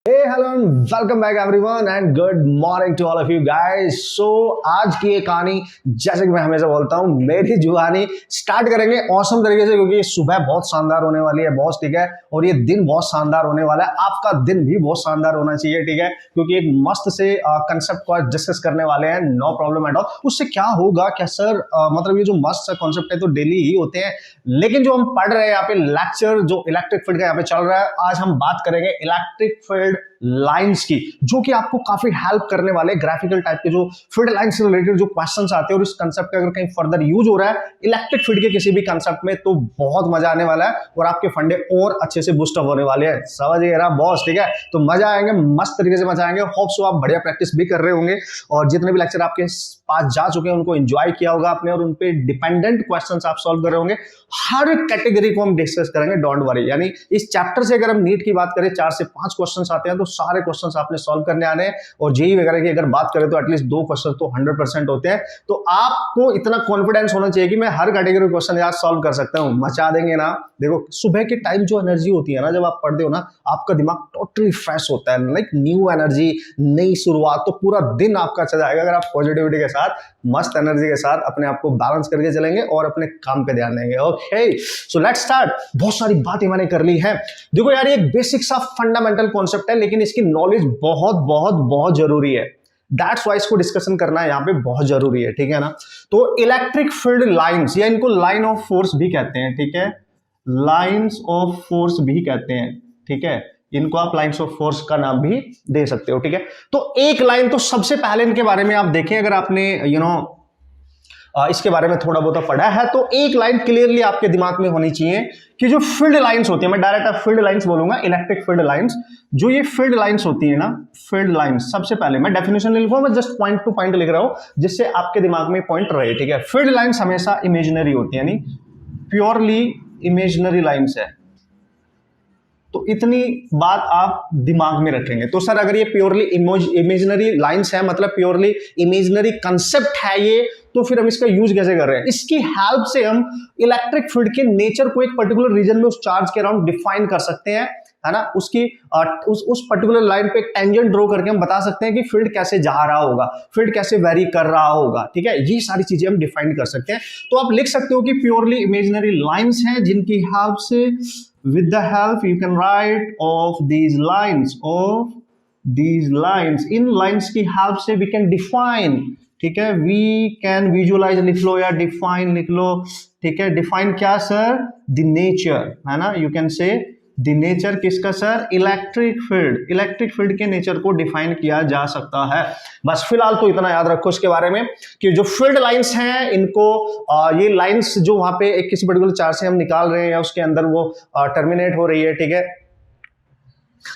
Hello welcome back everyone and good morning to all of you guys. So आज की ये कहानी जैसे कि मैं हमेशा बोलता हूँ मेरी जुबानी स्टार्ट करेंगे औसम तरीके से, क्योंकि सुबह बहुत शानदार होने वाली है बॉस, ठीक है। और ये दिन बहुत शानदार होने वाला है, आपका दिन भी बहुत शानदार होना चाहिए, ठीक है, क्योंकि एक मस्त से कंसेप्ट को डिस्कस करने वाले हैं। No problem at all. उससे क्या होगा क्या सर, मतलब ये जो मस्त कॉन्सेप्ट है तो डेली ही होते हैं, लेकिन जो हम पढ़ रहे हैं यहाँ पे लेक्चर जो इलेक्ट्रिक फील्ड का यहाँ पे चल रहा है, आज हम बात करेंगे इलेक्ट्रिक फील्ड लाइंस की, जो कि आपको काफी हेल्प करने वाले ग्राफिकल टाइप के जो फील्ड लाइन से रिलेटेड जो क्वेश्चंस आते हैं, और इस कंसेप्ट का अगर कहीं फर्दर यूज हो रहा है इलेक्ट्रिक फील्ड के किसी भी कंसेप्ट में तो बहुत मजा आने वाला है और आपके फंडे और अच्छे से बूस्ट अप होने वाले हैं। समझिए रहा बॉस, ठीक है। तो मजा आएंगे, मस्त तरीके से मजा आएंगे। होप सो आप बढ़िया प्रैक्टिस भी कर रहे होंगे और जितने भी लेक्चर आपके पास जा चुके हैं उनको एंजॉय किया होगा आपने, और उन पे डिपेंडेंट क्वेश्चंस आप सॉल्व कर रहे होंगे। हर कैटेगरी को हम डिस्कस करेंगे, डोंट वरी। यानी इस चैप्टर से अगर हम नीट की बात करें 4 से 5 क्वेश्चंस आते हैं तो सारे क्वेश्चंस आपने सॉल्व करने आने हैं, और जेईई वगैरह की अगर बात करें तो एटलीस्ट 2 क्वेश्चन तो 100% होते हैं। तो आपको इतना कॉन्फिडेंस होना चाहिए कि मैं हर कैटेगरी क्वेश्चन यार सॉल्व कर सकता हूं, मचा देंगे ना। देखो सुबह के टाइम जो एनर्जी होती है ना, जब आप पढ़ते हो ना, आपका दिमाग टोटली फ्रेश होता है, लाइक न्यू एनर्जी, नई शुरुआत। तो पूरा दिन आपका चल जाएगा अगर आप पॉजिटिविटी के साथ, मस्त एनर्जी के साथ अपने आप को बैलेंस करके चलेंगे और अपने काम पे ध्यान देंगे। Okay, so let's start. बहुत सारी बातें मैंने कर ली है। देखो यार, ये एक बेसिक सा फंडामेंटल कॉन्सेप्ट है, लेकिन इसकी नॉलेज बहुत बहुत बहुत जरूरी है। दैट्स वाई इसको डिस्कशन करना यहाँ पे बहुत जरूरी है, ठीक है ना। तो इलेक्ट्रिक फील्ड लाइंस, या इनको लाइन ऑफ फोर्स भी कहते हैं, ठीक है, लाइंस ऑफ फोर्स भी कहते हैं, ठीक है। इनको आप लाइंस ऑफ फोर्स का नाम भी दे सकते हो, ठीक है। तो एक लाइन, तो सबसे पहले इनके बारे में आप देखें, अगर आपने इसके बारे में थोड़ा बहुत पढ़ा है तो एक लाइन क्लियरली आपके दिमाग में होनी चाहिए कि जो फील्ड लाइंस होती है, मैं डायरेक्ट फील्ड लाइंस बोलूंगा, इलेक्ट्रिक फील्ड लाइंस। जो ये फील्ड लाइंस होती है ना, फील्ड लाइंस, सबसे पहले मैं डेफिनेशन लिख रहा हूं, मैं जस्ट पॉइंट टू पॉइंट लिख रहा हूं जिससे आपके दिमाग में पॉइंट रहे, ठीक है। फील्ड लाइंस हमेशा इमेजिनरी होती है, यानी प्योरली इमेजिनरी लाइंस है। तो इतनी बात आप दिमाग में रखेंगे। तो सर अगर ये प्योरली इमेजिनरी लाइंस है, मतलब प्योरली इमेजिनरी कंसेप्ट है ये, तो फिर हम इसका यूज कैसे कर रहे हैं? इसकी हेल्प से हम इलेक्ट्रिक फील्ड के नेचर को एक पर्टिकुलर रीजन में उस चार्ज के अराउंड डिफाइन कर सकते हैं, है ना। उसकी उस पर्टिकुलर लाइन पे एक टेंजेंट ड्रॉ करके हम बता सकते हैं कि फील्ड कैसे जा रहा होगा, फील्ड कैसे वेरी कर रहा होगा, ठीक है। ये सारी चीजें हम डिफाइन कर सकते हैं। तो आप लिख सकते हो कि प्योरली इमेजिनरी लाइंस हैं जिनकी हेल्प से, with the help you can write of these lines, in lines की help से we can define, ठीक है, we can visualize लिख लो या define लिख लो, ठीक है। define क्या सर? the nature, है ना, you can say the nature किसका सर? इलेक्ट्रिक फील्ड के नेचर को डिफाइन किया जा सकता है। बस फिलहाल तो इतना याद रखो इसके बारे में कि जो फील्ड लाइंस हैं इनको, ये लाइंस जो वहां पे एक किसी पर्टिकुलर चार्ज से हम निकाल रहे हैं या उसके अंदर वो टर्मिनेट हो रही है, ठीक है,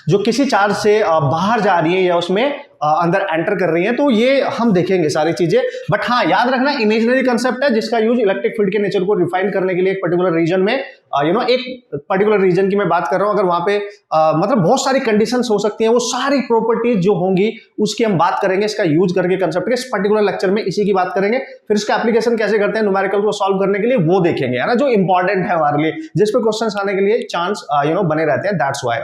जो किसी चार्ज से बाहर जा रही है या उसमें अंदर एंटर कर रही है, तो ये हम देखेंगे सारी चीजें। बट हाँ, याद रखना इमेजिनरी कंसेप्ट है जिसका यूज इलेक्ट्रिक फील्ड के नेचर को रिफाइन करने के लिए एक पर्टिकुलर रीजन में, एक पर्टिकुलर रीजन की मैं बात कर रहा हूं। अगर वहां पे मतलब बहुत सारी कंडीशंस हो सकती हैं, वो सारी प्रॉपर्टीज जो होंगी उसकी हम बात करेंगे इसका यूज करके कंसेप्ट के। इस पर्टिकुलर लेक्चर में इसी की बात करेंगे। फिर इसका एप्लीकेशन कैसे करते हैं न्यूमेरिकल को सॉल्व करने के लिए, वो देखेंगे, है ना, जो इंपॉर्टेंट है हमारे लिए, जिस पे क्वेश्चन आने के लिए चांस बने रहते हैं। That's why.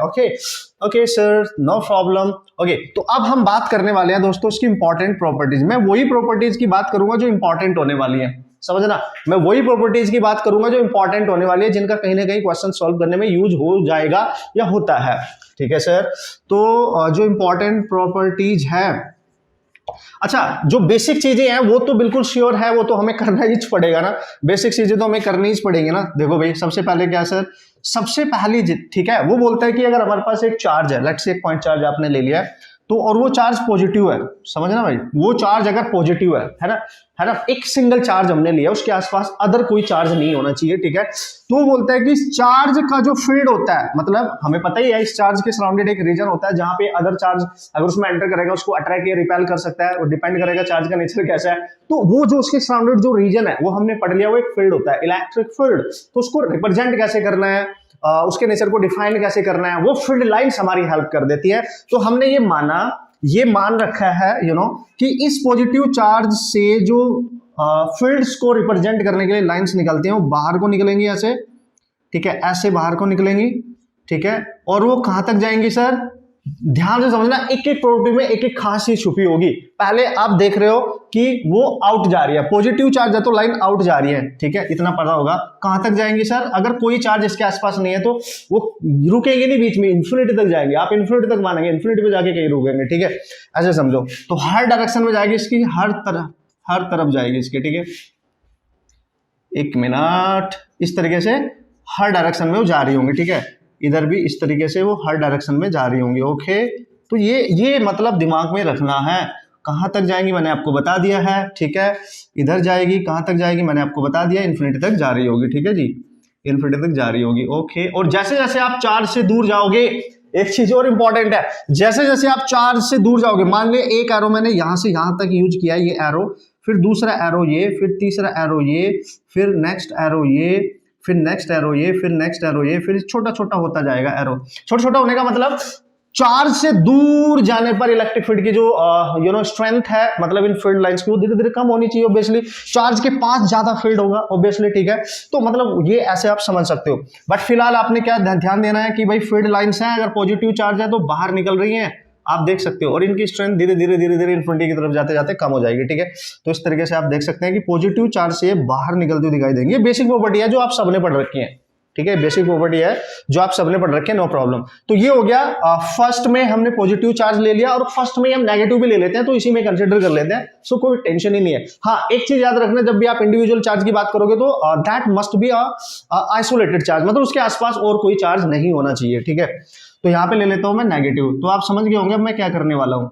Okay sir, no problem. Okay, तो अब हम बात करने वाले हैं दोस्तों इसकी इंपॉर्टेंट प्रॉपर्टीज। मैं वही प्रॉपर्टीज की बात करूंगा जो इंपॉर्टेंट होने वाली है, समझना। मैं वही प्रॉपर्टीज की बात करूंगा जो इंपॉर्टेंट होने वाली है, जिनका कहीं ना कहीं क्वेश्चन सॉल्व करने में यूज हो जाएगा या होता है, ठीक है सर। तो जो इंपॉर्टेंट प्रॉपर्टीज है, अच्छा, जो बेसिक चीजें हैं वो तो बिल्कुल श्योर है, वो तो हमें करना ही पड़ेगा ना। बेसिक चीजें तो हमें करनी ही पड़ेंगी ना। देखो भाई, सबसे पहले क्या सर? सबसे पहली, ठीक है, वो बोलता है कि अगर हमारे पास एक चार्ज है, लेट्स से एक पॉइंट चार्ज आपने ले लिया है, तो और वो चार्ज पॉजिटिव है, समझना भाई, वो चार्ज अगर पॉजिटिव है ना, एक सिंगल चार्ज हमने लिया, उसके आसपास अदर कोई चार्ज नहीं होना चाहिए, ठीक है। तो बोलता है कि इस चार्ज का जो फील्ड होता है, मतलब हमें पता ही है इस चार्ज के सराउंडेड एक रीजन होता है जहां पे अदर चार्ज अगर उसमें एंटर करेगा उसको अट्रैक्ट या रिपेल कर सकता है, और डिपेंड करेगा चार्ज का नेचर कैसा है। तो वो जो उसके सराउंडेड जो रीजन है वो हमने पढ़ लिया, वो एक फील्ड होता है, इलेक्ट्रिक फील्ड। तो उसको रिप्रेजेंट कैसे करना है, उसके नेचर को डिफाइन कैसे करना है, वो फील्ड लाइंस हमारी हेल्प कर देती है। तो हमने ये मान रखा है कि इस पॉजिटिव चार्ज से जो फील्ड्स को रिप्रेजेंट करने के लिए लाइंस निकलती हैं वो बाहर को निकलेंगी ऐसे, ठीक है, ऐसे बाहर को निकलेंगी, ठीक है, और वो कहां तक जाएंगी सर? ध्यान से समझना, एक एक प्रॉपर्टी में एक एक खास चीज छुपी होगी। पहले आप देख रहे हो कि वो आउट जा रही है, पॉजिटिव चार्ज है तो लाइन आउट जा रही है, ठीक है, इतना पता होगा। कहां तक जाएंगे सर? अगर कोई चार्ज इसके आसपास नहीं है तो वो रुकेंगे नहीं बीच में, इन्फिनिटी तक जाएंगे। आप इन्फिनिटी तक मानेंगे, इन्फिनिटी पे जाके कहीं रुकेंगे, ठीक है, ऐसे समझो। तो हर डायरेक्शन में जाएगी इसकी, हर तरफ जाएगी इसके, ठीक है। एक मिनट, इस तरीके से हर डायरेक्शन में वो जा रही होंगी, ठीक है। इधर भी इस तरीके से वो हर डायरेक्शन में जा रही होंगी, ओके। तो ये मतलब दिमाग में रखना है। कहां तक जाएंगी मैंने आपको बता दिया है, ठीक है। इधर जाएगी, कहां तक जाएगी मैंने आपको बता दिया, इन्फिनिटी तक जा रही होगी, ठीक है जी, इन्फिनिटी तक जा रही होगी, ओके। और जैसे जैसे आप चार्ज से दूर जाओगे, एक चीज और इंपॉर्टेंट है, जैसे जैसे आप चार्ज से दूर जाओगे, मान लिया एक एरो मैंने यहां से यहां तक यूज किया, ये एरो, फिर दूसरा एरो ये, फिर तीसरा एरो ये, फिर नेक्स्ट एरो ये, फिर नेक्स्ट एरो ये, फिर नेक्स्ट एरो ये, फिर छोटा छोटा होता जाएगा एरो। छोटा छोटा होने का मतलब चार्ज से दूर जाने पर इलेक्ट्रिक फील्ड की जो स्ट्रेंथ है, मतलब इन फील्ड लाइंस की, वो धीरे धीरे कम होनी चाहिए ऑब्वियसली। चार्ज के पास ज्यादा फील्ड होगा ऑब्वियसली, ठीक है। तो मतलब ये ऐसे आप समझ सकते हो। बट फिलहाल आपने क्या ध्यान देना है कि भाई फील्ड लाइंस हैं, अगर पॉजिटिव चार्ज है तो बाहर निकल रही हैं, आप देख सकते हो, और इनकी स्ट्रेंथ धीरे धीरे इन्फिनिटी की तरफ जाते जाते कम हो जाएगी, ठीक है। तो इस तरीके से आप देख सकते हैं कि पॉजिटिव चार्ज से बाहर निकलती हुई दिखाई देंगे। बेसिक प्रॉपर्टी है जो आप सबने पढ़ रखी है, ठीक है, बेसिक प्रॉपर्टी है जो आप सबने पढ़ रखे हैं, नो प्रॉब्लम। तो ये हो गया, फर्स्ट में हमने पॉजिटिव चार्ज ले लिया, और फर्स्ट में हम नेगेटिव भी ले लेते हैं, तो इसी में कंसीडर कर लेते हैं, सो कोई टेंशन ही नहीं है। हाँ, एक चीज याद रखना, जब भी आप इंडिविजुअल चार्ज की बात करोगे तो that must be isolated charge, मतलब उसके आसपास और कोई चार्ज नहीं होना चाहिए, ठीक है। तो यहां पे ले लेता हूं मैं नेगेटिव, तो आप समझ गए होंगे अब मैं क्या करने वाला हूं,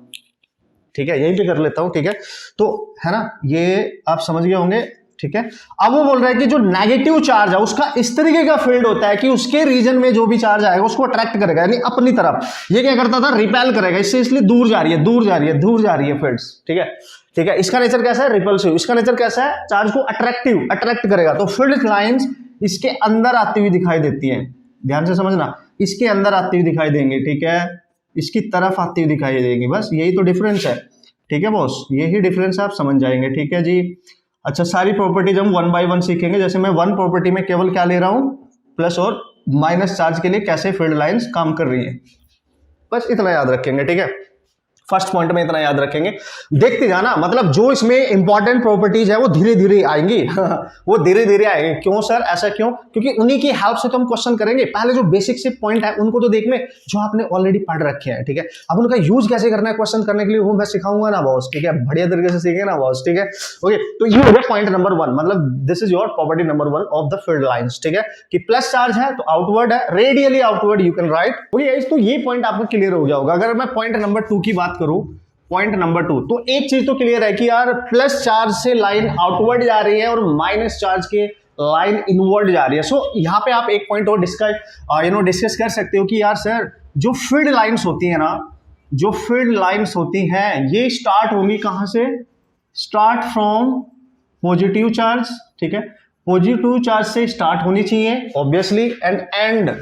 ठीक है, यहीं पे कर लेता हूं, ठीक है। तो है ना, ये आप समझ गए होंगे, ठीक है। अब वो बोल रहा है कि जो नेगेटिव चार्ज है उसका इस तरीके का फील्ड होता है कि उसके रीजन में जो भी चार्ज आएगा उसको अट्रैक्ट करेगा, यानी अपनी तरफ। ये क्या करता था, रिपेल करेगा इससे, इसलिए दूर जा रही है, दूर जा रही है, दूर जा रही है फील्ड्स, ठीक है, ठीक है। इसका नेचर कैसा है, रिपल्सिव। इसका नेचर कैसा है, चार्ज को अट्रैक्ट करेगा। तो फील्ड लाइंस इसके अंदर आती हुई दिखाई देती है, ध्यान से समझना, इसके अंदर आती हुई दिखाई देंगे, ठीक है, इसकी तरफ आती हुई दिखाई देंगी, बस यही तो डिफरेंस है, ठीक है बॉस, यही डिफरेंस आप समझ जाएंगे, ठीक है जी। अच्छा, सारी प्रॉपर्टीज हम 1 बाय 1 सीखेंगे। जैसे मैं 1 प्रॉपर्टी में केवल क्या ले रहा हूं, प्लस और माइनस चार्ज के लिए कैसे फील्ड लाइंस काम कर रही हैं, बस इतना याद रखेंगे, ठीक है। फर्स्ट पॉइंट में इतना याद रखेंगे, देखते जाना, मतलब जो इसमें इंपॉर्टेंट प्रॉपर्टीज है वो धीरे धीरे आएंगी वो धीरे धीरे आएंगे। क्यों सर, ऐसा क्यों? क्योंकि उन्हीं की हेल्प से तो हम क्वेश्चन करेंगे। पहले जो बेसिक से पॉइंट है उनको तो देखने जो आपने ऑलरेडी पढ़ रखे हैं, ठीक है। अब उनका यूज कैसे करना है क्वेश्चन करने के लिए वो मैं सिखाऊंगा ना बॉस, ठीक है, बढ़िया तरीके से सीखे ना बॉस, ठीक है। ओके, तो ये हो गया पॉइंट नंबर 1, मतलब this is your property number 1 of the field lines, ठीक है, कि प्लस चार्ज है तो आउटवर्ड है, radially outward you can write. Okay, तो ये पॉइंट आपको क्लियर हो जाएगा। अगर मैं पॉइंट नंबर 2 की बात करूं, पॉइंट नंबर 2, तो एक चीज तो क्लियर है कि यार प्लस चार्ज से लाइन आउटवर्ड जा रही है और माइनस चार्ज के लाइन इनवर्ड जा रही है। सो यहाँ पे आप एक पॉइंट और डिस्कस कर सकते हो कि यार सर जो फील्ड लाइंस होती है ना, जो फील्ड लाइंस होती हैं ये स्टार्ट होंगी कहां से, स्टार्ट फ्रॉम पॉजिटिव चार्ज, ठीक है, पॉजिटिव चार्ज से स्टार्ट होनी चाहिए obviously, and end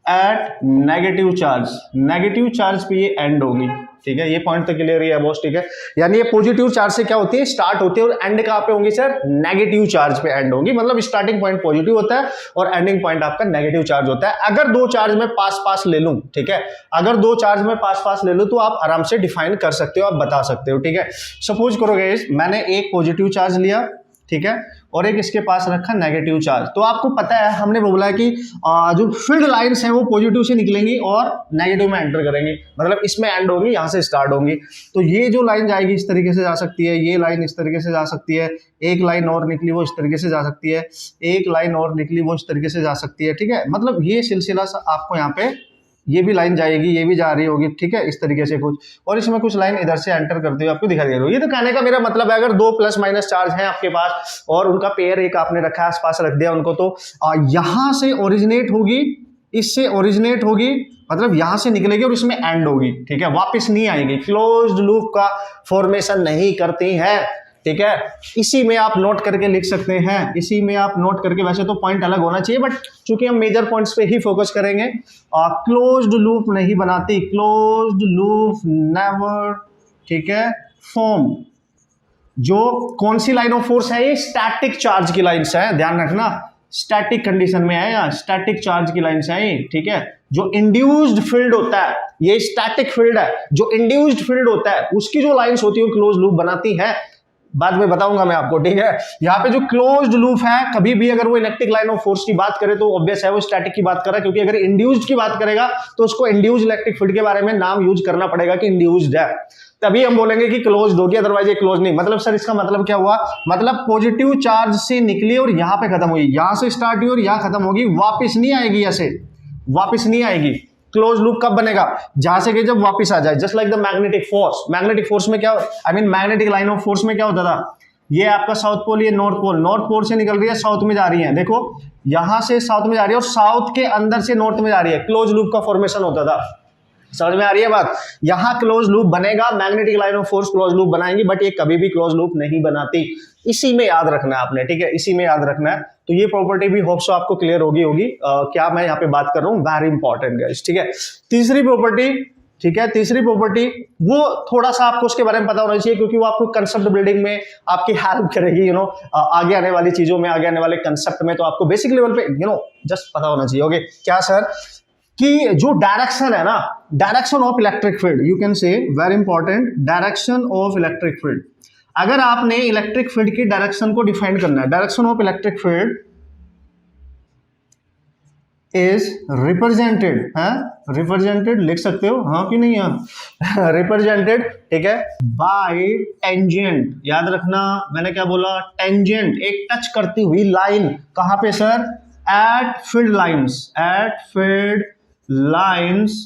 at negative charge, negative charge पे ये एंड होगी, ठीक है। ये पॉइंट तो क्लियर ही है बॉस, ठीक है। यानी ये पॉजिटिव चार्ज से क्या होती है, स्टार्ट होती है, और एंड कहां पे होंगी सर, नेगेटिव चार्ज पे एंड होंगी। मतलब स्टार्टिंग पॉइंट पॉजिटिव होता है और एंडिंग पॉइंट आपका नेगेटिव चार्ज होता है। अगर दो चार्ज में पास पास ले लूं, ठीक है, अगर दो चार्ज में पास पास ले लूं तो आप आराम से डिफाइन कर सकते हो, आप बता सकते हो, ठीक है। सपोज करोगे मैंने एक पॉजिटिव चार्ज लिया, ठीक है, और एक इसके पास रखा नेगेटिव चार्ज, तो आपको पता है हमने बोला है कि जो फील्ड लाइंस हैं वो पॉजिटिव से निकलेंगी और नेगेटिव में एंटर करेंगी, मतलब इसमें एंड होगी, यहां से स्टार्ट होंगी। तो ये जो लाइन जाएगी इस तरीके से जा सकती है, ये लाइन इस तरीके से जा सकती है, एक लाइन और निकली वो इस तरीके से जा सकती है, एक लाइन और निकली वो इस तरीके से जा सकती है, ठीक है। मतलब ये सिलसिला आपको यहाँ पे, ये भी लाइन जाएगी, ये भी जा रही होगी, ठीक है, इस तरीके से कुछ, और इसमें कुछ लाइन इधर से एंटर करते हुए आपको दिखाई दे रही होगी। ये तो कहने का मेरा मतलब है, अगर दो प्लस माइनस चार्ज हैं आपके पास और उनका पेयर एक आपने रखा है, आसपास रख दिया उनको, तो यहां से ओरिजिनेट होगी, इससे ओरिजिनेट होगी, मतलब यहां से निकलेगी और इसमें एंड होगी, ठीक है, वापस नहीं आएगी, क्लोज्ड लूप का फॉर्मेशन नहीं करती है, ठीक है। इसी में आप नोट करके लिख सकते हैं, इसी में आप नोट करके, वैसे तो पॉइंट अलग होना चाहिए बट चूंकि हम मेजर पॉइंट्स पे ही फोकस करेंगे। क्लोज्ड लूप नहीं बनाती, क्लोज्ड लूप नेवर, ठीक है, फॉर्म। जो कौन सी लाइन ऑफ फोर्स है, ये स्टैटिक चार्ज की लाइन्स है, ध्यान रखना, स्टैटिक कंडीशन में है, या स्टैटिक चार्ज की लाइन्स है, ठीक है, जो इंड्यूस्ड फील्ड होता है, ये स्टैटिक फील्ड है, जो इंड्यूस्ड फील्ड होता है उसकी जो लाइंस होती है क्लोज लूप बनाती है। बाद में बताऊंगा मैं आपको, ठीक है। यहाँ पे जो क्लोज्ड लूप है, कभी भी अगर वो इलेक्ट्रिक लाइन ऑफ फोर्स की बात करे तो ऑब्वियस है वो स्टैटिक की बात कर रहा है, क्योंकि अगर इंड्यूस्ड की बात करेगा तो उसको इंड्यूस्ड इलेक्ट्रिक फील्ड के बारे में नाम यूज करना पड़ेगा कि इंड्यूस्ड है, तभी हम बोलेंगे कि क्लोज्ड होगी, अदरवाइज ये क्लोज नहीं। मतलब सर इसका मतलब क्या हुआ, मतलब पॉजिटिव चार्ज से निकली और यहां पे खत्म हुई, यहां से स्टार्ट हुई और यहां खत्म होगी, वापस नहीं आएगी, ऐसे वापस नहीं आएगी। क्लोज लूप कब बनेगा, जहां से कि जब वापस आ जाए। Just like the magnetic force, magnetic force में क्या, I mean magnetic line of force में क्या होता था, ये आपका साउथ पोल, ये नॉर्थ पोल, नॉर्थ पोल से निकल रही है साउथ में जा रही है, देखो यहां से साउथ में जा रही है और साउथ के अंदर से नॉर्थ में जा रही है, क्लोज लूप का फॉर्मेशन होता था। समझ में आ रही है बात, यहां क्लोज लूप बनेगा, magnetic line of force close loop बनाएंगी, बट ये कभी भी क्लोज लूप नहीं बनाती। इसी में याद रखना है आपने, ठीक है, इसी में याद रखना है। तो ये प्रॉपर्टी भी होप सो आपको क्लियर होगी क्या मैं यहाँ पे बात कर रहा हूँ, वेरी इंपॉर्टेंट गाइस, ठीक है। तीसरी प्रॉपर्टी, ठीक है, तीसरी प्रॉपर्टी वो थोड़ा सा आपको उसके बारे में पता होना चाहिए, क्योंकि वो आपको कंसेप्ट बिल्डिंग में आपकी हेल्प करेगी, आगे आने वाली चीजों में, आगे आने वाले कंसेप्ट में। तो आपको बेसिक लेवल पे जस्ट पता होना चाहिए। ओके, क्या सर, कि जो डायरेक्शन है ना, direction of electric field, you can से very important, direction of electric field. अगर आपने इलेक्ट्रिक फील्ड की डायरेक्शन को डिफाइन करना है, direction of electric field is represented, है रिप्रेजेंटेड लिख सकते हो, हाँ कि नहीं, हाँ रिप्रेजेंटेड, ठीक है, बाय टेंजेंट। याद रखना मैंने क्या बोला, टेंजेंट, एक टच करती हुई लाइन। कहां पे sir, eight field lines, eight field lines,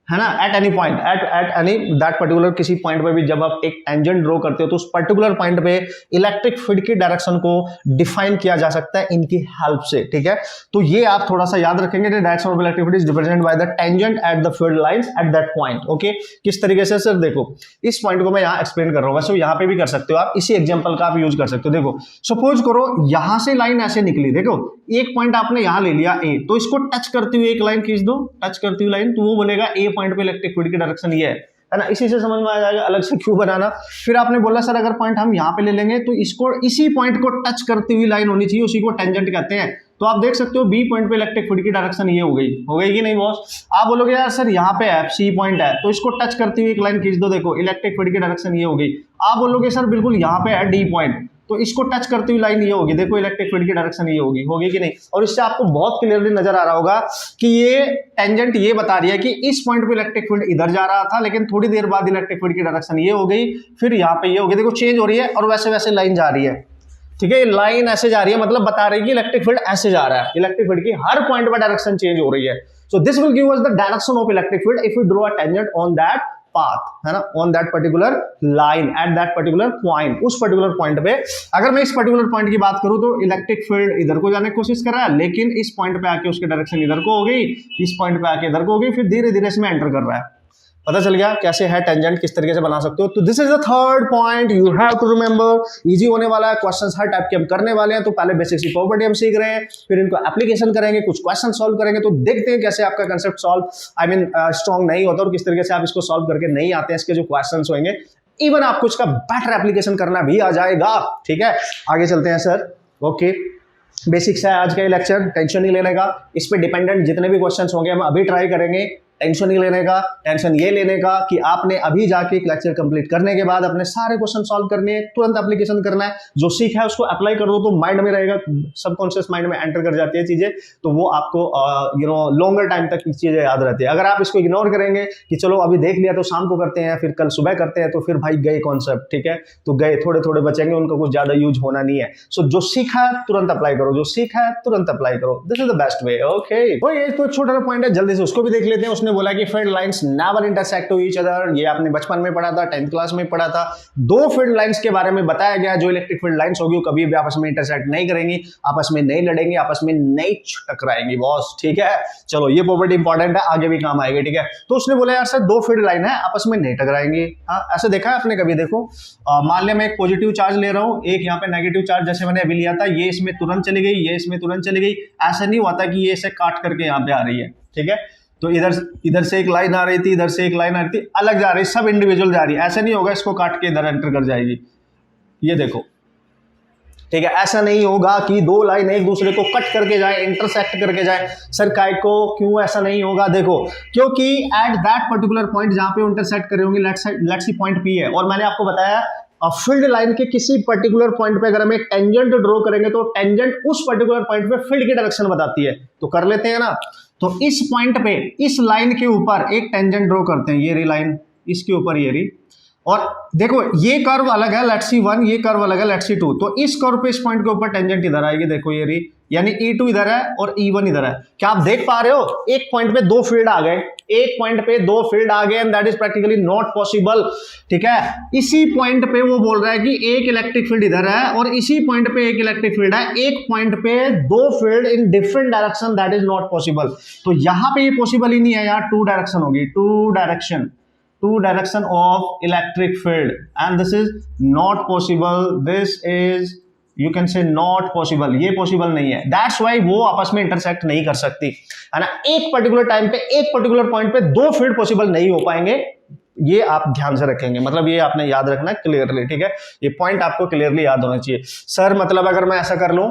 है ना, at any point, at any that particular, किसी पॉइंट पे भी जब आप एक टेंजेंट ड्रॉ करते हो तो उस पर्टिकुलर पॉइंट पे इलेक्ट्रिक फील्ड की डायरेक्शन को डिफाइन किया जा सकता है इनकी हेल्प से, ठीक है। तो ये आप थोड़ा सा याद रखेंगे, direction of electric field is represented by the tangent at the field lines at that point. Okay, किस तरीके से सर, देखो इस पॉइंट को मैं यहाँ एक्सप्लेन कर रहा हूँ, वैसे यहाँ पे भी कर सकते हो आप, इसी एग्जाम्पल का आप यूज कर सकते हो। देखो सपोज करो यहां से लाइन ऐसे निकली, देखो एक पॉइंट आपने यहां ले लिया ए, तो इसको टच करती हुई एक लाइन खींच दो, टच करती हुई लाइन, तो वो बोलेगा ए पॉइंट पे इलेक्ट्रिक फील्ड की डायरेक्शन ये है ना। इसी से समझ में आ जाएगा, अलग से क्यों बनाना। फिर आपने बोला सर अगर पॉइंट हम यहाँ पे ले लेंगे तो इसको, इसी पॉइंट को टच करती हुई लाइन होनी चाहिए, उसी को टेंजेंट कहते हैं। तो आप देख सकते हो बी पॉइंट पे इलेक्ट्रिक फील्ड की डायरेक्शन ये हो गई कि नहीं बॉस। आप बोलोगे यार सर यहाँ पे है सी पॉइंट है, तो इसको टच करती हुई एक लाइन खींच दो, देखो इलेक्ट्रिक फील्ड की डायरेक्शन ये हो गई। आप बोलोगे सर बिल्कुल यहाँ पे है डी पॉइंट, तो इसको टच करती हुई लाइन ये होगी, देखो इलेक्ट्रिक फील्ड की डायरेक्शन ये होगी कि नहीं। और इससे आपको बहुत क्लियरली नजर आ रहा होगा कि ये टेंजेंट ये बता रही है कि इस पॉइंट पे इलेक्ट्रिक फील्ड इधर जा रहा था, लेकिन थोड़ी देर बाद इलेक्ट्रिक फील्ड की डायरेक्शन ये हो गई, फिर यहाँ पे ये हो गई, देखो चेंज हो रही है और वैसे वैसे लाइन जा रही है, ठीक है। लाइन ऐसे जा रही है, मतलब बता रही है कि इलेक्ट्रिक फील्ड ऐसे जा रहा है, इलेक्ट्रिक फील्ड की हर पॉइंट पर डायरेक्शन चेंज हो रही है। So this will give us the direction of electric field if we draw a tangent on that path, है ना, on that particular line at that particular point. उस particular point पे अगर मैं इस पर्टिकुलर पॉइंट की बात करूं तो इलेक्ट्रिक फील्ड इधर को जाने की कोशिश कर रहा है, लेकिन इस पॉइंट पे आके उसकी डायरेक्शन इधर को हो गई, इस पॉइंट पे आके इधर को हो गई, फिर धीरे धीरे इसमें एंटर कर रहा है। पता चल गया कैसे है टेंजेंट, किस तरीके से बना सकते हो। तो this is the third point you have to remember. Easy होने वाला है, क्वेश्चंस हर टाइप के हम करने वाले हैं। तो पहले बेसिक सी प्रॉपर्टी हम सीख रहे हैं, फिर इनको एप्लीकेशन करेंगे, कुछ क्वेश्चन सॉल्व करेंगे, तो देखते हैं कैसे आपका कंसेप्ट सॉल्व स्ट्रॉन्ग नहीं होता और किस तरीके से आप इसको सॉल्व करके नहीं आते हैं, इसके जो क्वेश्चन होंगे, इवन आपको इसका बेटर एप्लीकेशन करना भी आ जाएगा, ठीक है। आगे चलते हैं सर। ओके, बेसिक्स है आज का ये लेक्चर, टेंशन नहीं लेने का। इस पे डिपेंडेंट जितने भी क्वेश्चंस होंगे हम अभी ट्राई करेंगे। टेंशन नहीं लेने का, टेंशन ये लेने का कि आपने अभी जाके एक लेक्चर कंप्लीट करने के बाद अपने सारे क्वेश्चन सॉल्व करने हैं, तुरंत एप्लीकेशन करना है। जो सीखा है उसको अप्लाई कर दो तो माइंड में रहेगा, सबकॉन्शियस माइंड में एंटर कर जाती है चीजें, तो वो आपको लॉन्गर टाइम तक चीजें याद रहती है। अगर आप इसको इग्नोर करेंगे कि चलो अभी देख लिया तो शाम को करते हैं, फिर कल सुबह करते हैं, तो फिर भाई गए कॉन्सेप्ट, ठीक है, तो गए, थोड़े थोड़े बचेंगे, उनका कुछ ज्यादा यूज होना नहीं है। सो जो सीखा है तुरंत अप्लाई करो, जो सीखा है तुरंत अप्लाई करो, this is the best way. Okay, तो छोटा सा पॉइंट है, जल्दी से उसको भी देख लेते हैं। उसने बोला कि field lines never intersect to each other, ये आपने बचपन में पढ़ा था, 10th क्लास में पढ़ा था। दो फील्ड लाइंस के बारे में बताया गया, जो इलेक्ट्रिक फील्ड लाइंस होगी वो कभी भी आपस में इंटरसेक्ट नहीं करेंगी, आपस में नहीं लड़ेंगे, आपस में नहीं टकराएंगी बॉस, ठीक है। चलो ये प्रॉपर्टी इंपॉर्टेंट है, आगे भी काम आएगी, ठीक है। तो उसने बोला यार सर दो फील्ड लाइन है, आपस में नहीं टकराएंगी। हाँ, ऐसे देखा है आपने कभी? देखो मान लिया मैं एक पॉजिटिव चार्ज ले रहा हूँ, एक यहाँ पे नेगेटिव चार्ज जैसे मैंने अभी लिया था, ये इसमें तुरंत चली गई, ये इसमें तुरंत चली गई। ऐसा नहीं हुआ था कि ये इसे काट करके यहाँ पे आ रही है, ठीक है। तो इधर से एक लाइन आ रही थी, इधर से एक लाइन आ रही थी, अलग जा रही, सब इंडिविजुअल जा रही है। ऐसा नहीं होगा इसको काट के इधर एंटर कर जाएगी। ये देखो ठीक है, ऐसा नहीं होगा कि दो लाइन एक दूसरे को कट करके जाए, इंटरसेक्ट करके जाए। सर काय को क्यों ऐसा नहीं होगा? देखो, क्योंकि एट दैट पर्टिकुलर पॉइंट जहां पे इंटरसेक्ट कर रहे होंगे, लेट्स सी पॉइंट पी है, और मैंने आपको बताया फील्ड लाइन के किसी पर्टिकुलर पॉइंट पे अगर हम एक टेंजेंट ड्रॉ करेंगे तो टेंजेंट उस पर्टिकुलर पॉइंट पे फील्ड की डायरेक्शन बताती है। तो कर लेते हैं ना। तो इस पॉइंट पे इस लाइन के ऊपर एक टेंजेंट ड्रॉ करते हैं, ये रही लाइन, इसके ऊपर ये रही, और देखो ये कर्व अलग है, लेट्स सी 1, ये कर्व अलग है, लेट्स सी 2। तो इस कर्व पे इस पॉइंट के ऊपर टेंजेंट इधर आएगी, देखो ये रही, यानी E2 इधर है और E1 इधर है। क्या आप देख पा रहे हो? एक पॉइंट पे दो फील्ड आ गए, एक पॉइंट पे दो फील्ड आ गए, and that is practically not possible. ठीक है, इसी पॉइंट पे वो बोल रहा है कि एक इलेक्ट्रिक फील्ड इधर है और इसी पॉइंट पे एक इलेक्ट्रिक फील्ड है, एक पॉइंट पे दो field in different direction, that is not possible. तो यहां पे ये पॉसिबल ही नहीं है यार, टू डायरेक्शन होगी, two direction of electric field, and this is not possible, this is you can say not possible, ये पॉसिबल नहीं है। दैट्स वाई वो आपस में इंटरसेक्ट नहीं कर सकती, है ना। एक पर्टिकुलर टाइम पे एक पर्टिकुलर पॉइंट पे दो फील्ड पॉसिबल नहीं हो पाएंगे, ये आप ध्यान से रखेंगे, मतलब ये आपने याद रखना क्लियरली। ठीक है, ये पॉइंट आपको क्लियरली याद होना चाहिए। सर मतलब अगर मैं ऐसा कर लूं,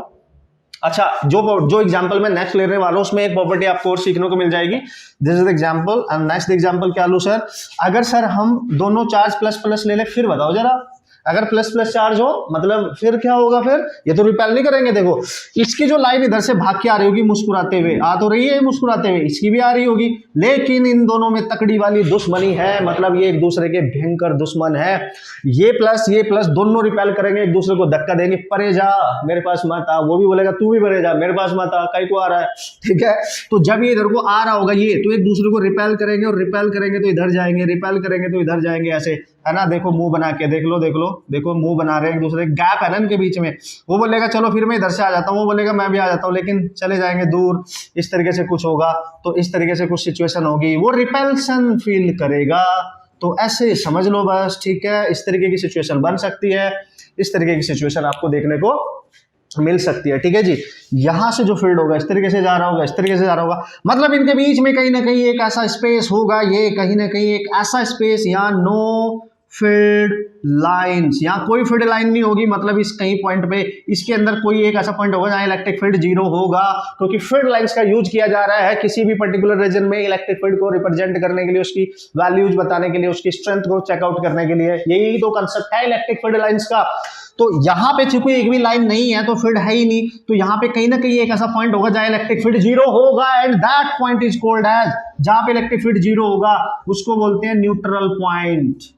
अच्छा जो एग्जांपल मैं नेक्स्ट लेने वाला हूं उसमें एक प्रॉपर्टी आपको और सीखने को मिल जाएगी। This is example, and next example क्या लूं सर? अगर सर हम दोनों चार्ज प्लस प्लस ले ले, फिर बताओ जरा, अगर प्लस प्लस चार्ज हो मतलब फिर क्या होगा? फिर ये तो रिपेल नहीं करेंगे। देखो इसकी जो लाइन इधर से भाग के आ रही होगी मुस्कुराते हुए, आ तो रही है मुस्कुराते हुए, इसकी भी आ रही होगी, लेकिन इन दोनों में तकड़ी वाली दुश्मनी है, मतलब ये एक दूसरे के भयंकर दुश्मन है। ये प्लस दोनों रिपेल करेंगे, एक दूसरे को धक्का देंगे, परे जा मेरे पास मत आ, वो भी बोलेगा तू भी परे जा मेरे पास मत आ, कई को आ रहा है। ठीक है, तो जब ये इधर को आ रहा होगा ये, तो एक दूसरे को रिपेल करेंगे, और रिपेल करेंगे तो इधर जाएंगे, रिपेल करेंगे तो इधर जाएंगे, ऐसे, है ना। देखो मुंह बना के देख लो, देखो मुंह बना रहे हैं एक दूसरे, गैप है ना इनके बीच में। वो बोलेगा चलो फिर मैं इधर से आ जाता हूँ, वो बोलेगा मैं भी आ जाता हूँ, लेकिन चले जाएंगे दूर, इस तरीके से कुछ होगा, तो इस तरीके से कुछ सिचुएशन होगी, वो रिपल्सन फील करेगा। तो ऐसे समझ लो बस, ठीक है, इस तरीके की सिचुएशन बन सकती है, इस तरीके की सिचुएशन आपको देखने को मिल सकती है। ठीक है जी, यहां से जो फील्ड होगा इस तरीके से जा रहा होगा, इस तरीके से जा रहा होगा, मतलब इनके बीच में कहीं ना कहीं एक ऐसा स्पेस होगा, ये कहीं ना कहीं एक ऐसा स्पेस, यहाँ नो फील्ड लाइंस, यहाँ कोई फील्ड लाइन नहीं होगी, मतलब इस कहीं पॉइंट पे इसके अंदर कोई एक ऐसा पॉइंट होगा जहाँ इलेक्ट्रिक फील्ड जीरो होगा, क्योंकि फील्ड लाइंस का यूज किया जा रहा है किसी भी पर्टिकुलर रीजन में इलेक्ट्रिक फील्ड को रिप्रेजेंट करने के लिए, उसकी वैल्यूज बताने के लिए, उसकी स्ट्रेंथ को चेकआउट करने के लिए। यही तो कंसेप्ट है इलेक्ट्रिक फील्ड लाइंस का। तो यहाँ पे चूंकि एक भी लाइन नहीं है तो फील्ड है ही नहीं, तो यहाँ पे कहीं ना कहीं एक ऐसा पॉइंट होगा जहाँ इलेक्ट्रिक फील्ड जीरो होगा, and that point is called edge, जहां पे इलेक्ट्रिक फील्ड जीरो होगा उसको बोलते हैं न्यूट्रल पॉइंट,